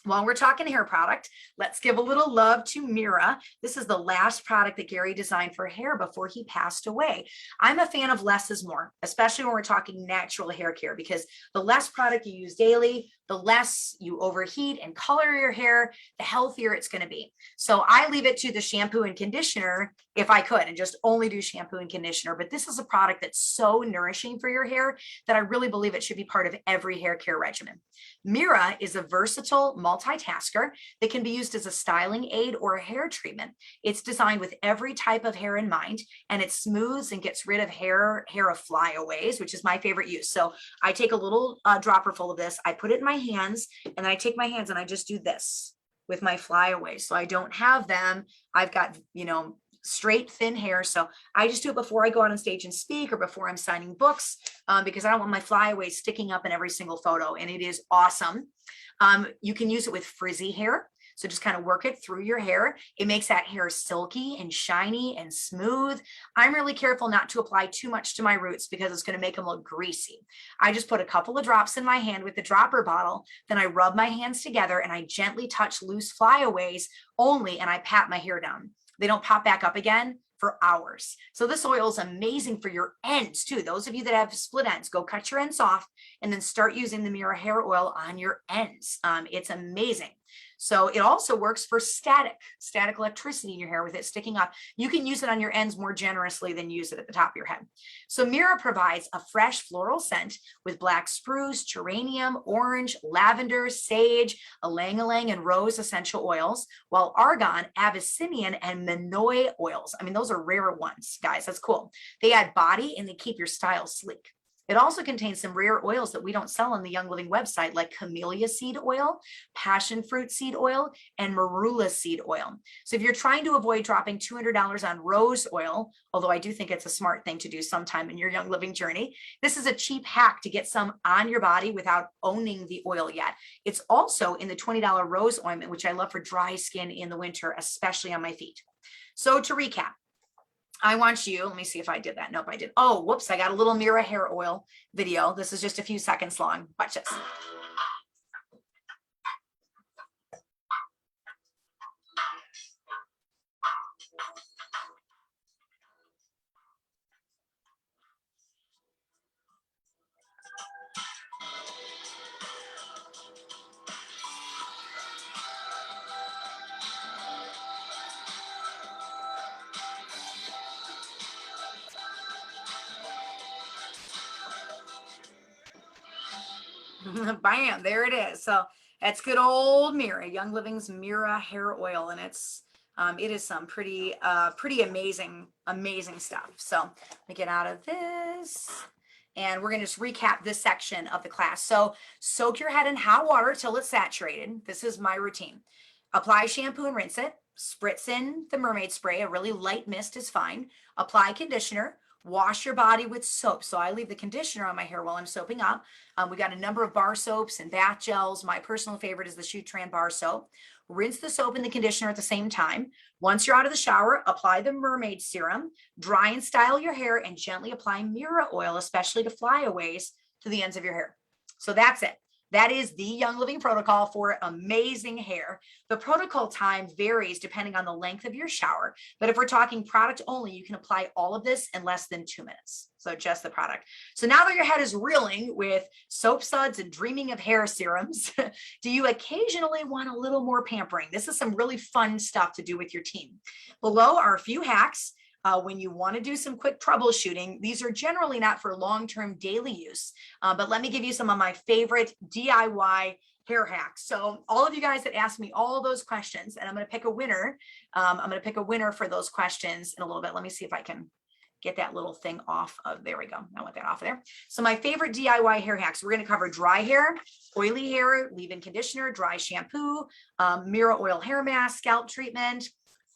S1: while we're talking hair product, let's give a little love to Mira. This is the last product that Gary designed for hair before he passed away. I'm a fan of less is more, especially when we're talking natural hair care, because the less product you use daily, the less you overheat and color your hair, the healthier it's going to be. So I leave it to the shampoo and conditioner if I could, and just only do shampoo and conditioner. But this is a product that's so nourishing for your hair that I really believe it should be part of every hair care regimen. Mira is a versatile multitasker that can be used as a styling aid or a hair treatment. It's designed with every type of hair in mind, and it smooths and gets rid of hair of flyaways, which is my favorite use. So I take a little dropper full of this, I put it in my hands, and then I take my hands and I just do this with my flyaways. So I don't have them. I've got, straight thin hair. So I just do it before I go out on stage and speak, or before I'm signing books, because I don't want my flyaways sticking up in every single photo. And it is awesome. You can use it with frizzy hair. So just kind of work it through your hair. It makes that hair silky and shiny and smooth. I'm really careful not to apply too much to my roots because it's going to make them look greasy. I just put a couple of drops in my hand with the dropper bottle. Then I rub my hands together and I gently touch loose flyaways only, and I pat my hair down. They don't pop back up again for hours. So this oil is amazing for your ends too. Those of you that have split ends, go cut your ends off and then start using the Mira hair oil on your ends. It's amazing. So it also works for static electricity in your hair with it sticking up. You can use it on your ends more generously than use it at the top of your head. So Mira provides a fresh floral scent with black spruce, geranium, orange, lavender, sage, ylang-ylang, and rose essential oils, while argan, abyssinian, and manoi oils. I mean, those are rare ones, guys. That's cool. They add body and they keep your style sleek. It also contains some rare oils that we don't sell on the Young Living website, like camellia seed oil, passion fruit seed oil, and marula seed oil. So if you're trying to avoid dropping $200 on rose oil, although I do think it's a smart thing to do sometime in your Young Living journey, this is a cheap hack to get some on your body without owning the oil yet. It's also in the $20 rose ointment, which I love for dry skin in the winter, especially on my feet. So to recap, I want you, let me see if I did that. Nope, I did. Oh, whoops, I got a little Mira hair oil video. This is just a few seconds long. Watch this. Bam, there it is. So that's good old Mira, Young Living's Mira hair oil, and it is some pretty amazing stuff. So let me get out of this, and we're going to just recap this section of the class. So soak your head in hot water till it's saturated. This is my routine. Apply shampoo and rinse it. Spritz in the mermaid spray. A really light mist is fine. Apply conditioner. Wash your body with soap. So I leave the conditioner on my hair while I'm soaping up. We got a number of bar soaps and bath gels. My personal favorite is the Shutran bar soap. Rinse the soap and the conditioner at the same time. Once you're out of the shower, apply the mermaid serum, dry and style your hair, and gently apply Mira oil, especially to flyaways, to the ends of your hair. So that's it. That is the Young Living protocol for amazing hair. The protocol time varies depending on the length of your shower, but if we're talking product only, you can apply all of this in less than 2 minutes. So just the product. So now that your head is reeling with soap suds and dreaming of hair serums, do you occasionally want a little more pampering? This is some really fun stuff to do with your team. Below are a few hacks. When you want to do some quick troubleshooting. These are generally not for long-term daily use, but let me give you some of my favorite DIY hair hacks. So all of you guys that asked me all those questions, and I'm going to pick a winner. I'm going to pick a winner for those questions in a little bit. Let me see if I can get that little thing off of, there we go. I want that off of there. So my favorite DIY hair hacks, we're going to cover dry hair, oily hair, leave-in conditioner, dry shampoo, Mira oil hair mask, scalp treatment,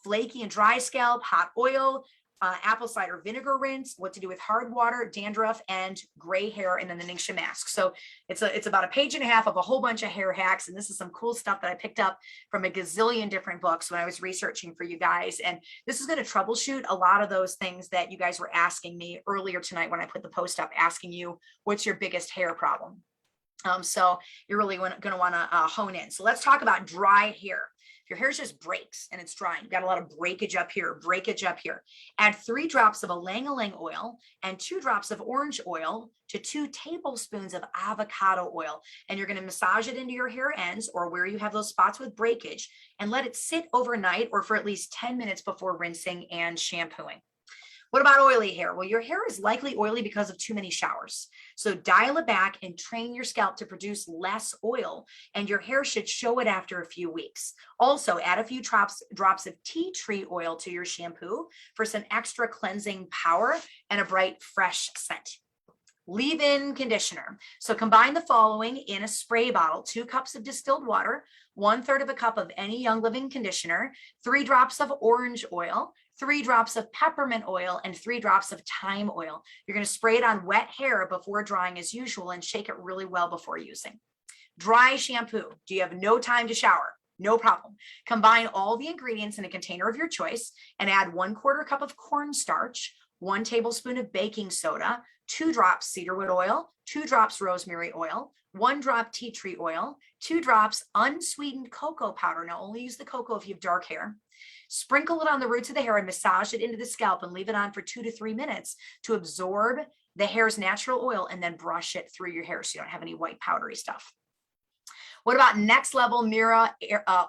S1: flaky and dry scalp, hot oil, apple cider vinegar rinse, what to do with hard water, dandruff, and gray hair, and then the Ningxia mask. So it's about a page and a half of a whole bunch of hair hacks. And this is some cool stuff that I picked up from a gazillion different books when I was researching for you guys. And this is going to troubleshoot a lot of those things that you guys were asking me earlier tonight when I put the post up, asking you, what's your biggest hair problem? So you're really going to want to hone in. So let's talk about dry hair. Your hair just breaks and it's drying. You've got a lot of breakage up here, breakage up here. Add 3 drops of ylang-ylang oil and 2 drops of orange oil to 2 tablespoons of avocado oil. And you're going to massage it into your hair ends or where you have those spots with breakage and let it sit overnight or for at least 10 minutes before rinsing and shampooing. What about oily hair? Well, your hair is likely oily because of too many showers. So dial it back and train your scalp to produce less oil, and your hair should show it after a few weeks. Also, add a few drops of tea tree oil to your shampoo for some extra cleansing power and a bright, fresh scent. Leave-in conditioner. So combine the following in a spray bottle: 2 cups of distilled water, 1/3 of a cup of any Young Living conditioner, 3 drops of orange oil, 3 drops of peppermint oil, and 3 drops of thyme oil. You're going to spray it on wet hair before drying as usual and shake it really well before using. Dry shampoo. Do you have no time to shower? No problem. Combine all the ingredients in a container of your choice and add 1/4 cup of cornstarch, 1 tablespoon of baking soda, 2 drops cedarwood oil, 2 drops rosemary oil, 1 drop tea tree oil, 2 drops unsweetened cocoa powder. Now only use the cocoa if you have dark hair. Sprinkle it on the roots of the hair and massage it into the scalp and leave it on for 2 to 3 minutes to absorb the hair's natural oil, and then brush it through your hair so you don't have any white powdery stuff. What about next level Mira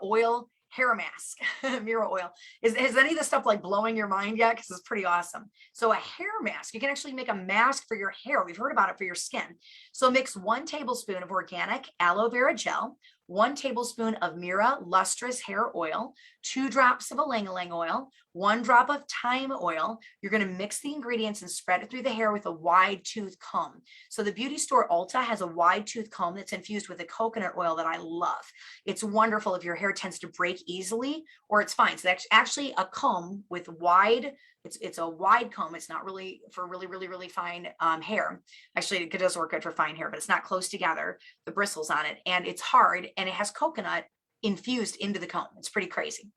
S1: oil hair mask? Mira oil. Is any of this stuff like blowing your mind yet? Because it's pretty awesome. So a hair mask, you can actually make a mask for your hair. We've heard about it for your skin. So mix 1 tablespoon of organic aloe vera gel, 1 tablespoon of Mira lustrous hair oil, 2 drops of ylang-ylang oil, 1 drop of thyme oil. You're going to mix the ingredients and spread it through the hair with a wide tooth comb. So the beauty store Ulta has a wide tooth comb that's infused with a coconut oil that I love. It's wonderful if your hair tends to break easily, or it's fine. So that's actually a comb with wide, it's a wide comb. It's not really for really fine hair. Actually, it does work good for fine hair, but it's not close together, the bristles on it, and it's hard, and it has coconut infused into the comb. It's pretty crazy.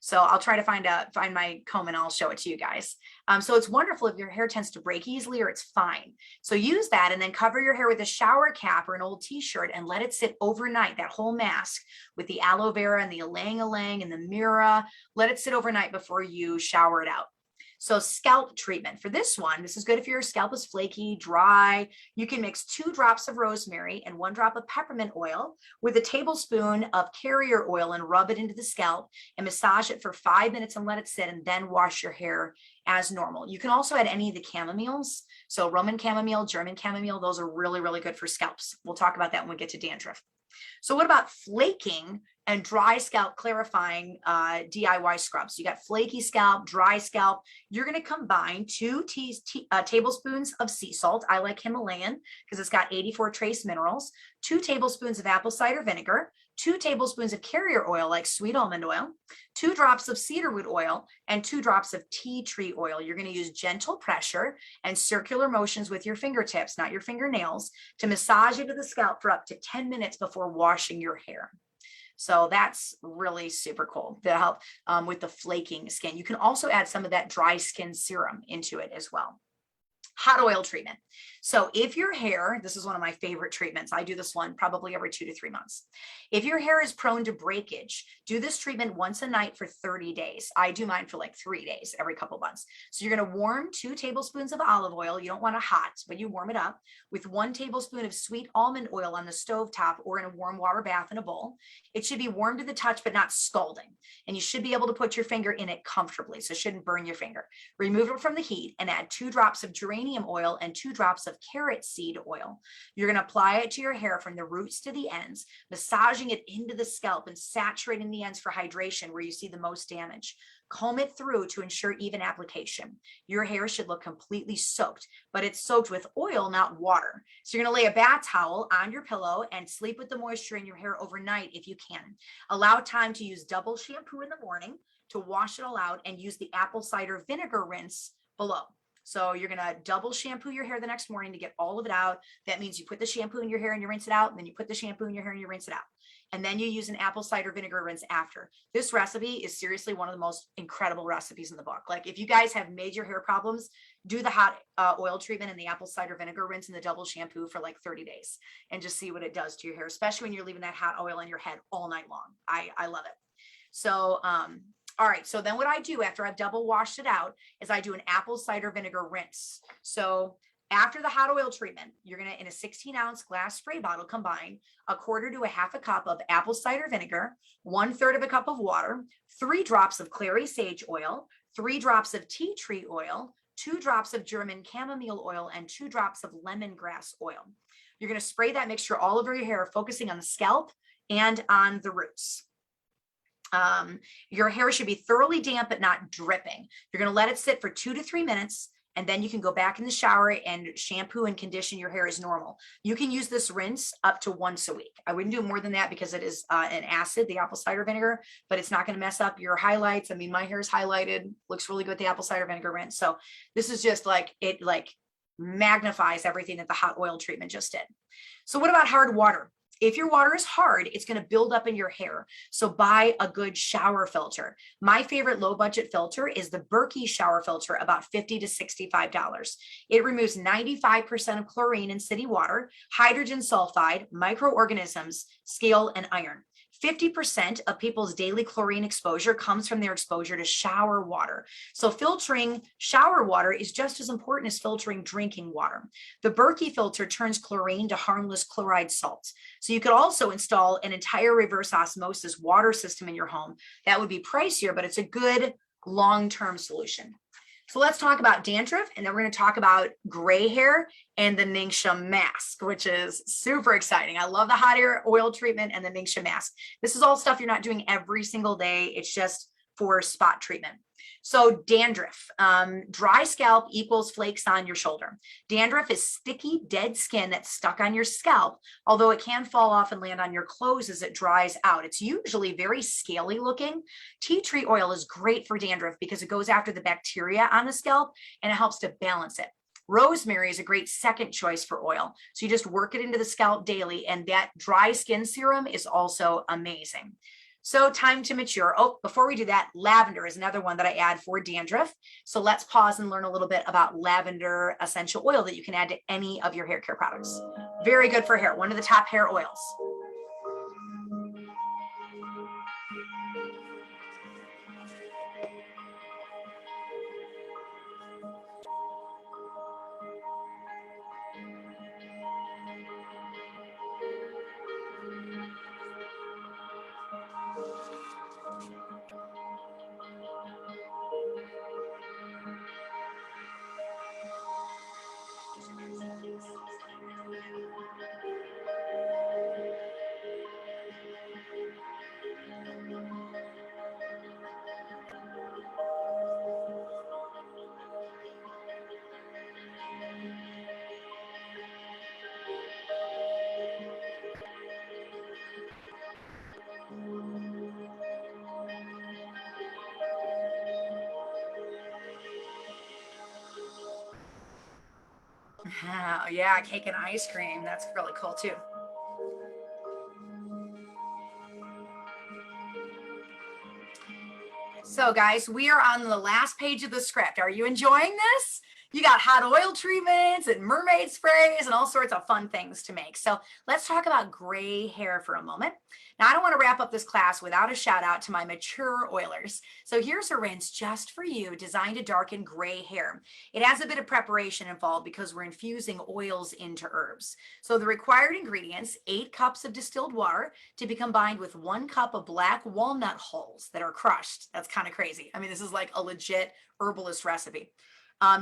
S1: So I'll try to find my comb and I'll show it to you guys. So it's wonderful if your hair tends to break easily, or it's fine. So use that and then cover your hair with a shower cap or an old t-shirt and let it sit overnight, that whole mask with the aloe vera and the ylang-ylang and the Mira. Let it sit overnight before you shower it out. So scalp treatment for this one, this is good if your scalp is flaky, dry. You can mix 2 drops of rosemary and 1 drop of peppermint oil with a tablespoon of carrier oil and rub it into the scalp and massage it for 5 minutes and let it sit, and then wash your hair as normal. You can also add any of the chamomiles. So Roman chamomile, German chamomile, those are really good for scalps. We'll talk about that when we get to dandruff. So what about flaking and dry scalp clarifying DIY scrubs? You got flaky scalp, dry scalp. You're going to combine 2 tablespoons of sea salt. I like Himalayan because it's got 84 trace minerals, 2 tablespoons of apple cider vinegar, 2 tablespoons of carrier oil like sweet almond oil, 2 drops of cedarwood oil, and 2 drops of tea tree oil. You're going to use gentle pressure and circular motions with your fingertips, not your fingernails, to massage into the scalp for up to 10 minutes before washing your hair. So that's really super cool to help with the flaking skin. You can also add some of that dry skin serum into it as well. Hot oil treatment. So if your hair, this is one of my favorite treatments. I do this one probably every 2 to 3 months. If your hair is prone to breakage, do this treatment once a night for 30 days. I do mine for like 3 days every couple months. So you're going to warm 2 tablespoons of olive oil. You don't want it hot, but you warm it up with 1 tablespoon of sweet almond oil on the stove top or in a warm water bath in a bowl. It should be warm to the touch, but not scalding. And you should be able to put your finger in it comfortably, so it shouldn't burn your finger. Remove it from the heat and add 2 drops of geranium oil and 2 drops of carrot seed oil. You're going to apply it to your hair from the roots to the ends, massaging it into the scalp and saturating the ends for hydration where you see the most damage. Comb it through to ensure even application. Your hair should look completely soaked, but it's soaked with oil, not water. So you're going to lay a bath towel on your pillow and sleep with the moisture in your hair overnight if you can. Allow time to use double shampoo in the morning to wash it all out, and use the apple cider vinegar rinse below. So you're going to double shampoo your hair the next morning to get all of it out. That means you put the shampoo in your hair and you rinse it out. And then you put the shampoo in your hair and you rinse it out. And then you use an apple cider vinegar rinse after. This recipe is seriously one of the most incredible recipes in the book. Like if you guys have major hair problems, do the hot oil treatment and the apple cider vinegar rinse and the double shampoo for like 30 days and just see what it does to your hair, especially when you're leaving that hot oil in your head all night long. I love it. So, all right. So then what I do after I've double washed it out is I do an apple cider vinegar rinse. So after the hot oil treatment, you're going to, in a 16-ounce glass spray bottle, combine 1/4 to 1/2 cup of apple cider vinegar, 1/3 of a cup of water, 3 drops of clary sage oil, 3 drops of tea tree oil, 2 drops of German chamomile oil, and 2 drops of lemongrass oil. You're going to spray that mixture all over your hair, focusing on the scalp and on the roots. Your hair should be thoroughly damp, but not dripping. You're going to let it sit for 2 to 3 minutes. And then you can go back in the shower and shampoo and condition your hair as normal. You can use this rinse up to once a week. I wouldn't do more than that because it is an acid, the apple cider vinegar, but it's not going to mess up your highlights. I mean, my hair is highlighted, looks really good with the apple cider vinegar rinse. So this is just like, it like magnifies everything that the hot oil treatment just did. So what about hard water? If your water is hard, it's going to build up in your hair. So buy a good shower filter. My favorite low budget filter is the Berkey shower filter, about $50 to $65. It removes 95% of chlorine in city water, hydrogen sulfide, microorganisms, scale, and iron. 50% of people's daily chlorine exposure comes from their exposure to shower water. So filtering shower water is just as important as filtering drinking water. The Berkey filter turns chlorine to harmless chloride salts. So you could also install an entire reverse osmosis water system in your home. That would be pricier, but it's a good long-term solution. So let's talk about dandruff, and then we're going to talk about gray hair and the Ningxia mask, which is super exciting. I love the hot air oil treatment and the Ningxia mask. This is all stuff you're not doing every single day. It's just for spot treatment. So dandruff, dry scalp equals flakes on your shoulder. Dandruff is sticky, dead skin that's stuck on your scalp, although it can fall off and land on your clothes as it dries out. It's usually very scaly looking. Tea tree oil is great for dandruff because it goes after the bacteria on the scalp and it helps to balance it. Rosemary is a great second choice for oil. So you just work it into the scalp daily, and that dry skin serum is also amazing. So time to mature. Oh, before we do that, lavender is another one that I add for dandruff. So let's pause and learn a little bit about lavender essential oil that you can add to any of your hair care products. Very good for hair, one of the top hair oils. Oh, yeah, cake and ice cream. That's really cool too. So guys, we are on the last page of the script. Are you enjoying this? You got hot oil treatments and mermaid sprays and all sorts of fun things to make. So let's talk about gray hair for a moment. Now, I don't want to wrap up this class without a shout out to my mature oilers. So here's a rinse just for you, designed to darken gray hair. It has a bit of preparation involved because we're infusing oils into herbs. So the required ingredients: 8 cups of distilled water to be combined with 1 cup of black walnut hulls that are crushed. That's kind of crazy. I mean, this is like a legit herbalist recipe.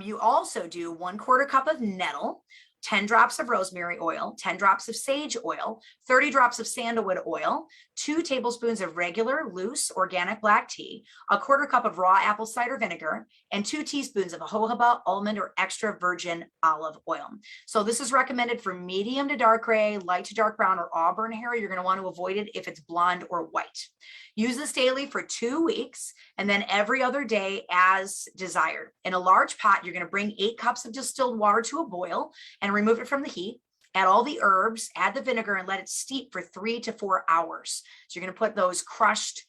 S1: You also do 1/4 cup of nettle, 10 drops of rosemary oil, 10 drops of sage oil, 30 drops of sandalwood oil, 2 tablespoons of regular loose organic black tea, a quarter cup of raw apple cider vinegar, and 2 teaspoons of jojoba, almond, or extra virgin olive oil. So this is recommended for medium to dark gray, light to dark brown, or auburn hair. You're going to want to avoid it if it's blonde or white. Use this daily for 2 weeks and then every other day as desired. In a large pot, you're going to bring 8 cups of distilled water to a boil and remove it from the heat. Add all the herbs, add the vinegar, and let it steep for 3 to 4 hours. So you're going to put those crushed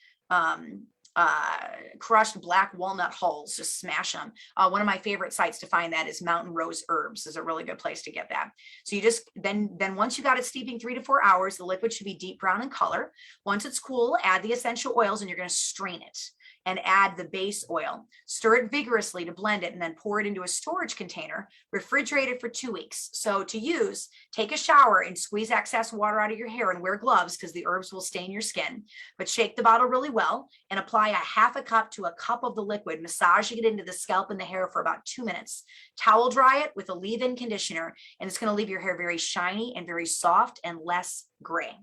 S1: black walnut hulls, just smash them. One of my favorite sites to find that is Mountain Rose Herbs is a really good place to get that. So you just, then once you got it steeping 3 to 4 hours, the liquid should be deep brown in color. Once it's cool, add the essential oils and you're going to strain it and add the base oil. Stir it vigorously to blend it and then pour it into a storage container, refrigerate it for 2 weeks. So to use, take a shower and squeeze excess water out of your hair and wear gloves because the herbs will stain your skin, but shake the bottle really well and apply a half a cup to a cup of the liquid, massaging it into the scalp and the hair for about 2 minutes. Towel dry it with a leave-in conditioner and it's going to leave your hair very shiny and very soft and less gray.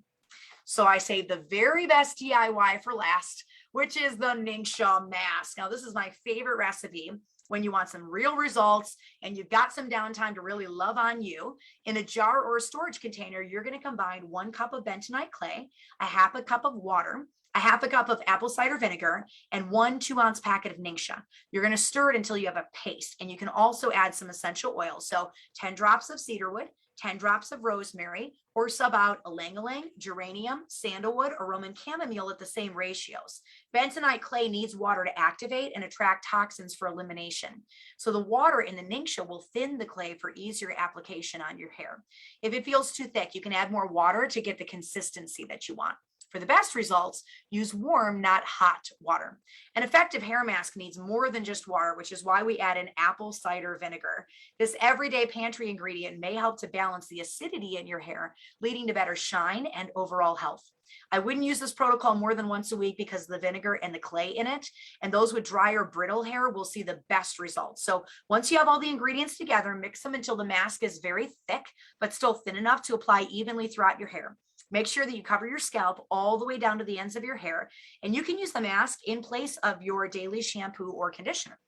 S1: So I saved the very best DIY for last, which is the Ningxia mask. Now, this is my favorite recipe when you want some real results and you've got some downtime to really love on you. In a jar or a storage container, you're going to combine 1 cup of bentonite clay, a half a cup of water, a half a cup of apple cider vinegar, and 1 2-ounce packet of Ningxia. You're going to stir it until you have a paste, and you can also add some essential oils. So 10 drops of cedarwood, 10 drops of rosemary, or sub out ylang-ylang, geranium, sandalwood, or Roman chamomile at the same ratios. Bentonite clay needs water to activate and attract toxins for elimination. So the water in the Ningxia will thin the clay for easier application on your hair. If it feels too thick, you can add more water to get the consistency that you want. For the best results, use warm, not hot water. An effective hair mask needs more than just water, which is why we add an apple cider vinegar. This everyday pantry ingredient may help to balance the acidity in your hair, leading to better shine and overall health. I wouldn't use this protocol more than once a week because of the vinegar and the clay in it, and those with dry or brittle hair will see the best results. So once you have all the ingredients together, mix them until the mask is very thick, but still thin enough to apply evenly throughout your hair. Make sure that you cover your scalp all the way down to the ends of your hair, and you can use the mask in place of your daily shampoo or conditioner.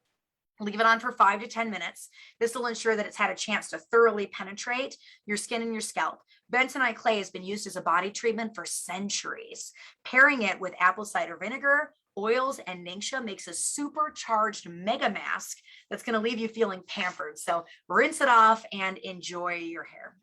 S1: Leave it on for 5 to 10 minutes. This will ensure that it's had a chance to thoroughly penetrate your skin and your scalp. Bentonite clay has been used as a body treatment for centuries. Pairing it with apple cider vinegar, oils, and Ningxia makes a supercharged mega mask that's going to leave you feeling pampered. So rinse it off and enjoy your hair.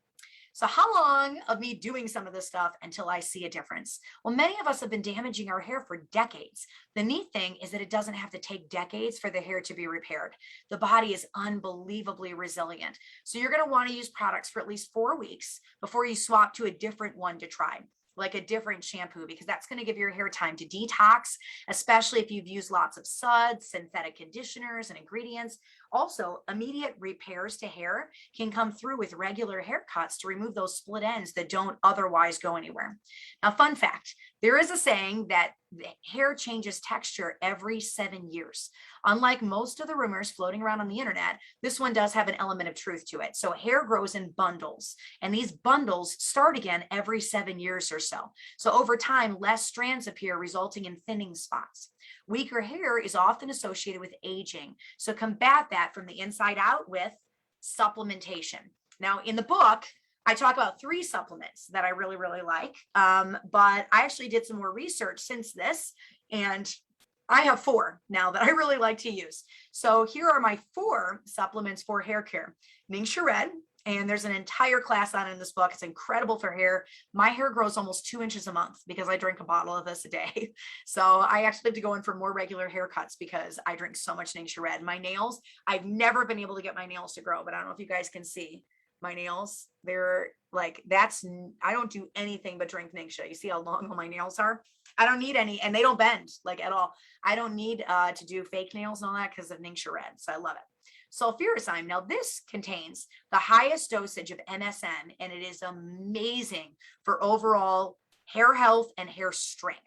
S1: So how long of me doing some of this stuff until I see a difference? Well, many of us have been damaging our hair for decades. The neat thing is that it doesn't have to take decades for the hair to be repaired. The body is unbelievably resilient. So you're going to want to use products for at least 4 weeks before you swap to a different one to try, like a different shampoo, because that's going to give your hair time to detox, especially if you've used lots of suds, synthetic conditioners, and ingredients. Also, immediate repairs to hair can come through with regular haircuts to remove those split ends that don't otherwise go anywhere. Now, fun fact, there is a saying that the hair changes texture every 7 years. Unlike most of the rumors floating around on the internet, this one does have an element of truth to it. So hair grows in bundles, and these bundles start again every 7 years or so. So over time, less strands appear, resulting in thinning spots. Weaker hair is often associated with aging. So combat that from the inside out with supplementation. Now, in the book, I talk about 3 supplements that I really, really like, but I actually did some more research since this, and I have 4 now that I really like to use. So here are my 4 supplements for hair care. Ningxia Red, and there's an entire class on it in this book. It's incredible for hair. My hair grows almost 2 inches a month because I drink a bottle of this a day. So I actually have to go in for more regular haircuts because I drink so much Ningxia Red. My nails, I've never been able to get my nails to grow, but I don't know if you guys can see my nails. They're like, I don't do anything but drink Ningxia. You see how long all my nails are? I don't need any, and they don't bend like at all. I don't need to do fake nails and all that because of Ningxia Red. So I love it. Sulfuricide. Now this contains the highest dosage of MSM, and it is amazing for overall hair health and hair strength.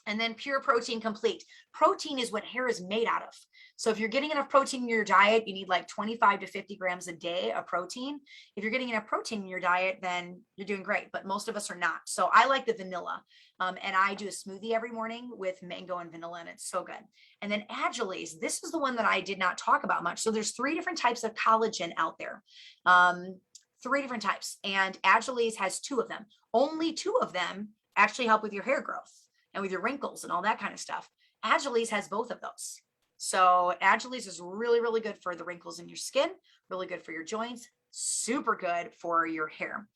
S1: And then Pure Protein Complete. Protein is what hair is made out of. So if you're getting enough protein in your diet, you need like 25 to 50 grams a day of protein. If you're getting enough protein in your diet, then you're doing great, but most of us are not. So I like the vanilla, and I do a smoothie every morning with mango and vanilla, and it's so good. And then Agiles, this is the one that I did not talk about much. So there's 3 different types of collagen out there. 3 different types, and Agiles has 2 of them. Only 2 of them actually help with your hair growth and with your wrinkles and all that kind of stuff. Agiles has both of those. So Agiles is really, really good for the wrinkles in your skin, really good for your joints, super good for your hair.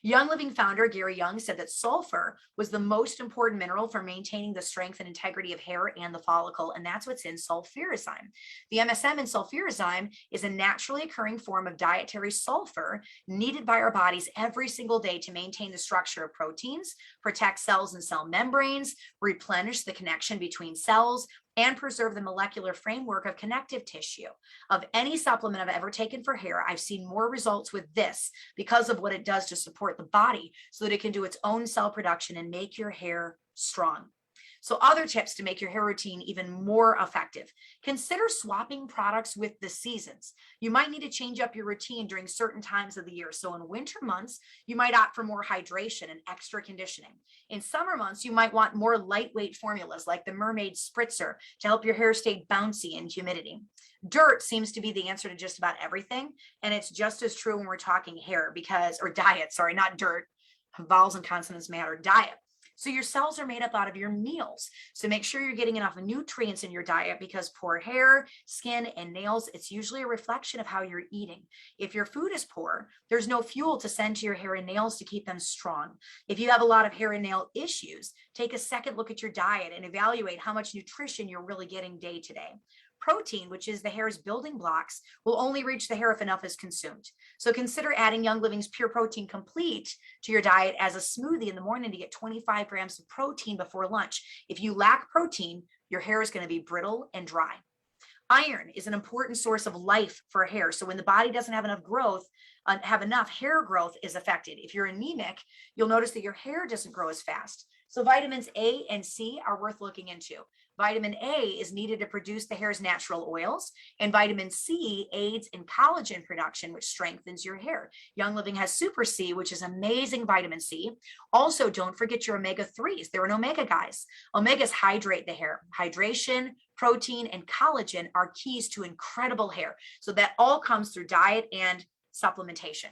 S1: Young Living founder Gary Young said that sulfur was the most important mineral for maintaining the strength and integrity of hair and the follicle, and that's what's in sulfurizyme. The MSM in sulfurizyme is a naturally occurring form of dietary sulfur needed by our bodies every single day to maintain the structure of proteins, protect cells and cell membranes, replenish the connection between cells, and preserve the molecular framework of connective tissue. Of any supplement I've ever taken for hair, I've seen more results with this because of what it does to support the body so that it can do its own cell production and make your hair strong. So other tips to make your hair routine even more effective. Consider swapping products with the seasons. You might need to change up your routine during certain times of the year. So in winter months, you might opt for more hydration and extra conditioning. In summer months, you might want more lightweight formulas like the Mermaid Spritzer to help your hair stay bouncy in humidity. Dirt seems to be the answer to just about everything. And it's just as true when we're talking hair or diet, sorry, not dirt. Vowels and consonants matter, diet. So your cells are made up out of your meals. So make sure you're getting enough nutrients in your diet because poor hair, skin, and nails, it's usually a reflection of how you're eating. If your food is poor, there's no fuel to send to your hair and nails to keep them strong. If you have a lot of hair and nail issues, take a second look at your diet and evaluate how much nutrition you're really getting day to day. Protein, which is the hair's building blocks, will only reach the hair if enough is consumed. So consider adding Young Living's Pure Protein Complete to your diet as a smoothie in the morning to get 25 grams of protein before lunch. If you lack protein, your hair is going to be brittle and dry. Iron is an important source of life for hair. So when the body doesn't have enough growth, hair growth is affected. If you're anemic, you'll notice that your hair doesn't grow as fast. So vitamins A and C are worth looking into. Vitamin A is needed to produce the hair's natural oils, and vitamin C aids in collagen production, which strengthens your hair. Young Living has Super C, which is amazing vitamin C. Also, don't forget your omega-3s. They're an omega, guys. Omegas hydrate the hair. Hydration, protein, and collagen are keys to incredible hair. So that all comes through diet and supplementation.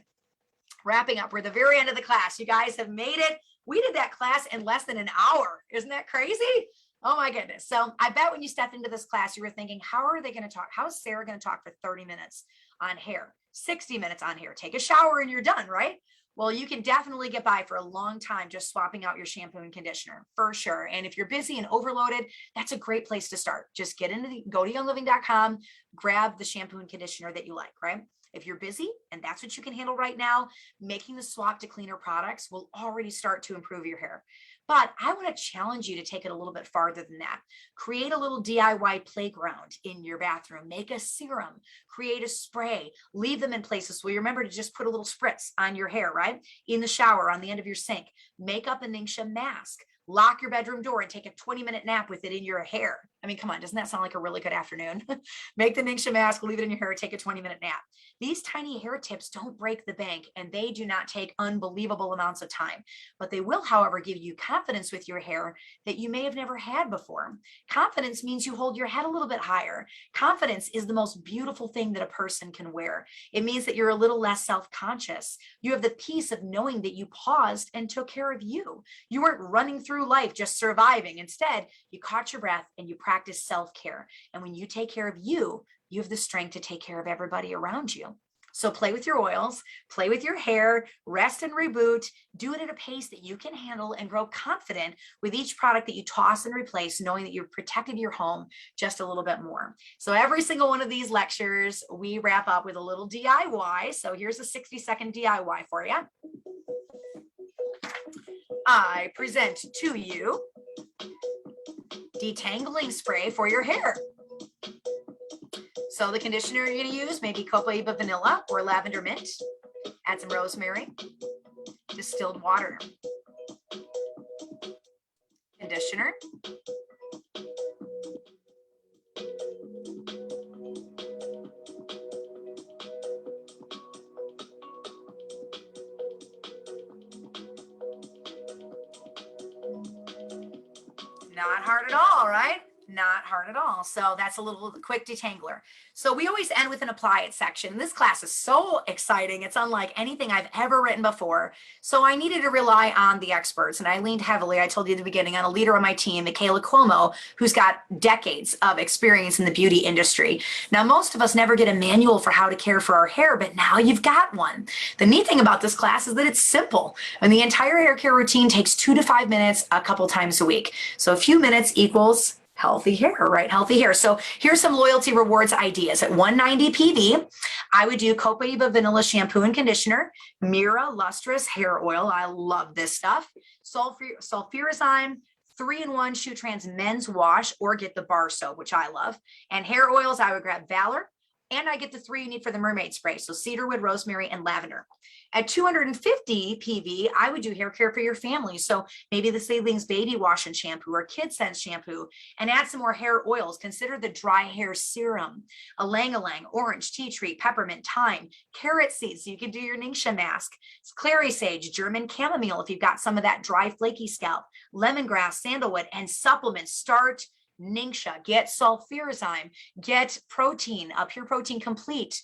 S1: Wrapping up, we're at the very end of the class. You guys have made it. We did that class in less than an hour. Isn't that crazy? Oh my goodness. So I bet when you stepped into this class, you were thinking, how are they going to talk? How is Sarah going to talk for 30 minutes on hair, 60 minutes on hair? Take a shower and you're done, right? Well, you can definitely get by for a long time just swapping out your shampoo and conditioner for sure. And if you're busy and overloaded, that's a great place to start. Just go to youngliving.com, grab the shampoo and conditioner that you like, right? If you're busy and that's what you can handle right now, making the swap to cleaner products will already start to improve your hair. But I want to challenge you to take it a little bit farther than that. Create a little DIY playground in your bathroom. Make a serum, create a spray, leave them in places where you remember to just put a little spritz on your hair, right? In the shower, on the end of your sink. Make up a Ningxia mask. Lock your bedroom door and take a 20-minute nap with it in your hair. I mean, come on, doesn't that sound like a really good afternoon? Make the Ningxia mask, leave it in your hair, take a 20-minute nap. These tiny hair tips don't break the bank and they do not take unbelievable amounts of time, but they will, however, give you confidence with your hair that you may have never had before. Confidence means you hold your head a little bit higher. Confidence is the most beautiful thing that a person can wear. It means that you're a little less self-conscious. You have the peace of knowing that you paused and took care of you. You weren't running through life just surviving. Instead, you caught your breath and you practice self-care. And when you take care of you, you have the strength to take care of everybody around you. So play with your oils, play with your hair, rest and reboot, do it at a pace that you can handle and grow confident with each product that you toss and replace, knowing that you've protected your home just a little bit more. So every single one of these lectures, we wrap up with a little DIY. So here's a 60-second DIY for you. I present to you detangling spray for your hair. So the conditioner you're going to use may be Copaiba Vanilla or Lavender Mint. Add some rosemary, distilled water, conditioner, Not hard at all, right? Not hard at all. So that's a little quick detangler. So we always end with an apply it section. This class is so exciting. It's unlike anything I've ever written before. So I needed to rely on the experts, and I leaned heavily, I told you at the beginning, on a leader on my team, Michaela Cuomo, who's got decades of experience in the beauty industry. Now, most of us never get a manual for how to care for our hair, but now you've got one. The neat thing about this class is that it's simple, and the entire hair care routine takes 2 to 5 minutes a couple times a week. So a few minutes equals healthy hair, right? Healthy hair. So here's some loyalty rewards ideas. At 190 PV, I would do Copaiba Vanilla Shampoo and Conditioner, Mira Lustrous Hair Oil. I love this stuff. Sulfurazime, 3-in-1 Shoe Trans Men's Wash, or get the bar soap, which I love. And hair oils, I would grab Valor, and I get the 3 you need for the mermaid spray. So cedarwood, rosemary, and lavender. At 250 PV, I would do hair care for your family. So maybe the Seedlings Baby Wash and Shampoo or Kid Sense Shampoo, and add some more hair oils. Consider the dry hair serum, ylang-ylang, orange, tea tree, peppermint, thyme, carrot seeds. So you can do your Ningxia mask, clary sage, German chamomile if you've got some of that dry, flaky scalp, lemongrass, sandalwood, and supplements. Start Ningxia, get sulfurazime, get protein, Pure Protein Complete,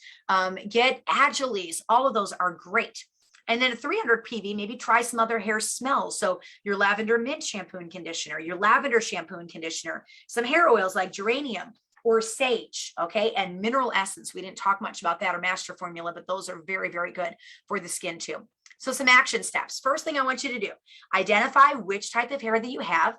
S1: get Agiles. All of those are great. And then at 300 PV, maybe try some other hair smells. So your lavender mint shampoo and conditioner, your lavender shampoo and conditioner, some hair oils like geranium or sage, okay, and mineral essence. We didn't talk much about that or master formula, but those are very, very good for the skin too. So some action steps. First thing I want you to do, identify which type of hair that you have,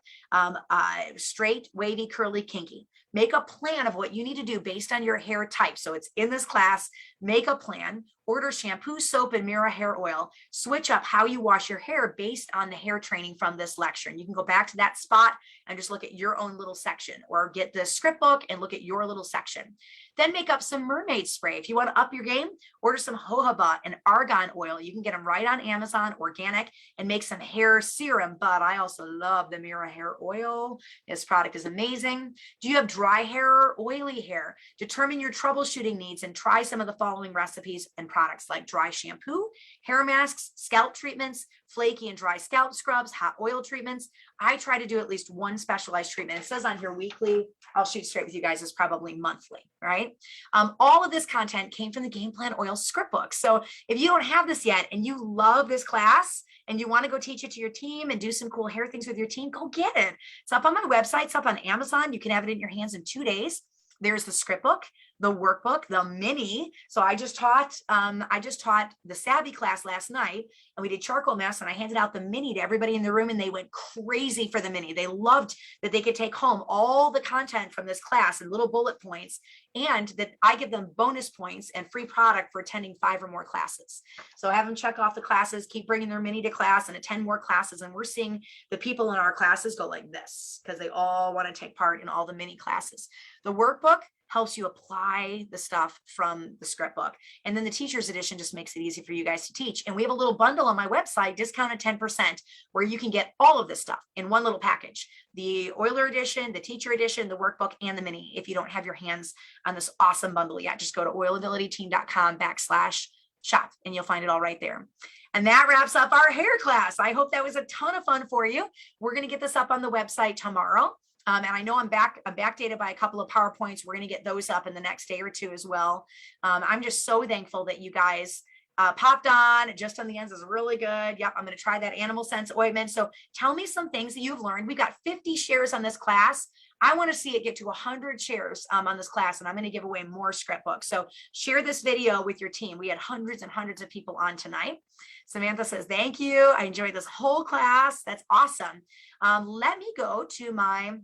S1: straight, wavy, curly, kinky. Make a plan of what you need to do based on your hair type. So it's in this class, make a plan, order shampoo, soap, and Mira hair oil, switch up how you wash your hair based on the hair training from this lecture. And you can go back to that spot and just look at your own little section, or get the script book and look at your little section. Then make up some mermaid spray. If you want to up your game, order some jojoba and argan oil. You can get them right on Amazon, organic, and make some hair serum. But I also love the Mira hair oil. This product is amazing. Do you have dry hair or oily hair? Determine your troubleshooting needs and try some of the following recipes and products, like dry shampoo, hair masks, scalp treatments, flaky and dry scalp scrubs, hot oil treatments. I try to do at least one specialized treatment. It says on here weekly. I'll shoot straight with you guys. It's probably monthly, right? All of this content came from the Game Plan Oil script book. So if you don't have this yet and you love this class and you want to go teach it to your team and do some cool hair things with your team, go get it. It's up on my website. It's up on Amazon. You can have it in your hands in 2 days. There's the script book, the workbook, the mini. So I just taught the Savvy class last night, and we did charcoal masks, and I handed out the mini to everybody in the room, and they went crazy for the mini. They loved that they could take home all the content from this class and little bullet points, and that I give them bonus points and free product for attending 5 or more classes. So have them check off the classes, keep bringing their mini to class, and attend more classes. And we're seeing the people in our classes go like this because they all want to take part in all the mini classes. The workbook helps you apply the stuff from the script book. And then the teacher's edition just makes it easy for you guys to teach. And we have a little bundle on my website, discounted 10%, where you can get all of this stuff in one little package. The Oiler edition, the teacher edition, the workbook, and the mini. If you don't have your hands on this awesome bundle yet, just go to oilabilityteam.com/shop and you'll find it all right there. And that wraps up our hair class. I hope that was a ton of fun for you. We're going to get this up on the website tomorrow. And I know I'm backdated by a couple of PowerPoints. We're going to get those up in the next day or two as well. I'm just so thankful that you guys popped on. Just on the ends is really good. Yep, I'm going to try that Animal Sense ointment. So tell me some things that you've learned. We've got 50 shares on this class. I want to see it get to 100 shares on this class, and I'm going to give away more script books. So share this video with your team. We had hundreds and hundreds of people on tonight. Samantha says, thank you. I enjoyed this whole class. That's awesome. Let me go to my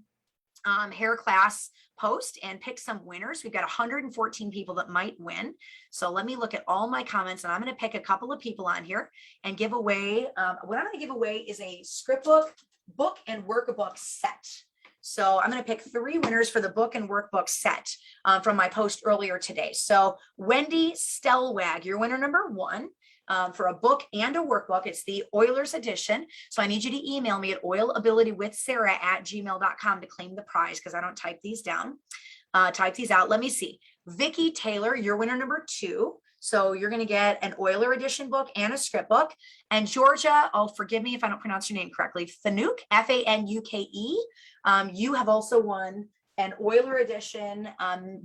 S1: hair class post and pick some winners. We've got 114 people that might win. So let me look at all my comments, and I'm going to pick a couple of people on here and give away. What I'm going to give away is a script book and workbook set. So I'm going to pick 3 winners for the book and workbook set from my post earlier today. So Wendy Stellwag, you're winner number 1. For a book and a workbook. It's the Oilers edition. So I need you to email me at oilabilitywithsarah@gmail.com to claim the prize, because I don't type these down. Type these out. Let me see. Vicki Taylor, you're winner number 2. So you're going to get an Euler edition book and a script book. And Georgia, oh, forgive me if I don't pronounce your name correctly, Fanuke, Fanuke. You have also won an Euler edition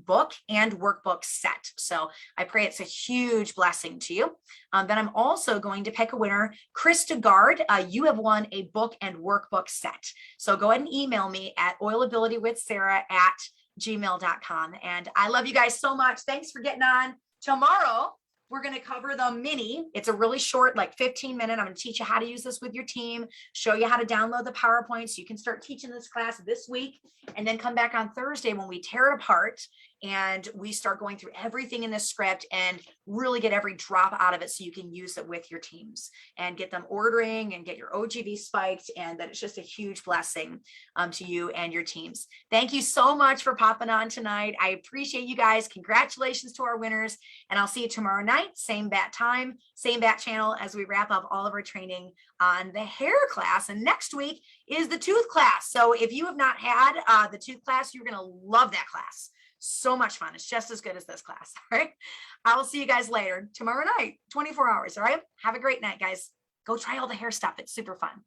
S1: book and workbook set. So I pray it's a huge blessing to you. Then I'm also going to pick a winner. Chris DeGard, you have won a book and workbook set. So go ahead and email me at oilabilitywithsarah@gmail.com. And I love you guys so much. Thanks for getting on. Tomorrow, we're going to cover the mini. It's a really short, like 15-minute. I'm going to teach you how to use this with your team, show you how to download the PowerPoint so you can start teaching this class this week, and then come back on Thursday when we tear it apart and we start going through everything in this script and really get every drop out of it so you can use it with your teams and get them ordering and get your OGV spiked, and that it's just a huge blessing to you and your teams. Thank you so much for popping on tonight. I appreciate you guys. Congratulations to our winners, and I'll see you tomorrow night, same bat time, same bat channel, as we wrap up all of our training on the hair class. And next week is the tooth class. So if you have not had the tooth class, you're going to love that class. So much fun. It's just as good as this class. All right. I will see you guys later tomorrow night, 24 hours. All right. Have a great night, guys. Go try all the hair stuff. It's super fun.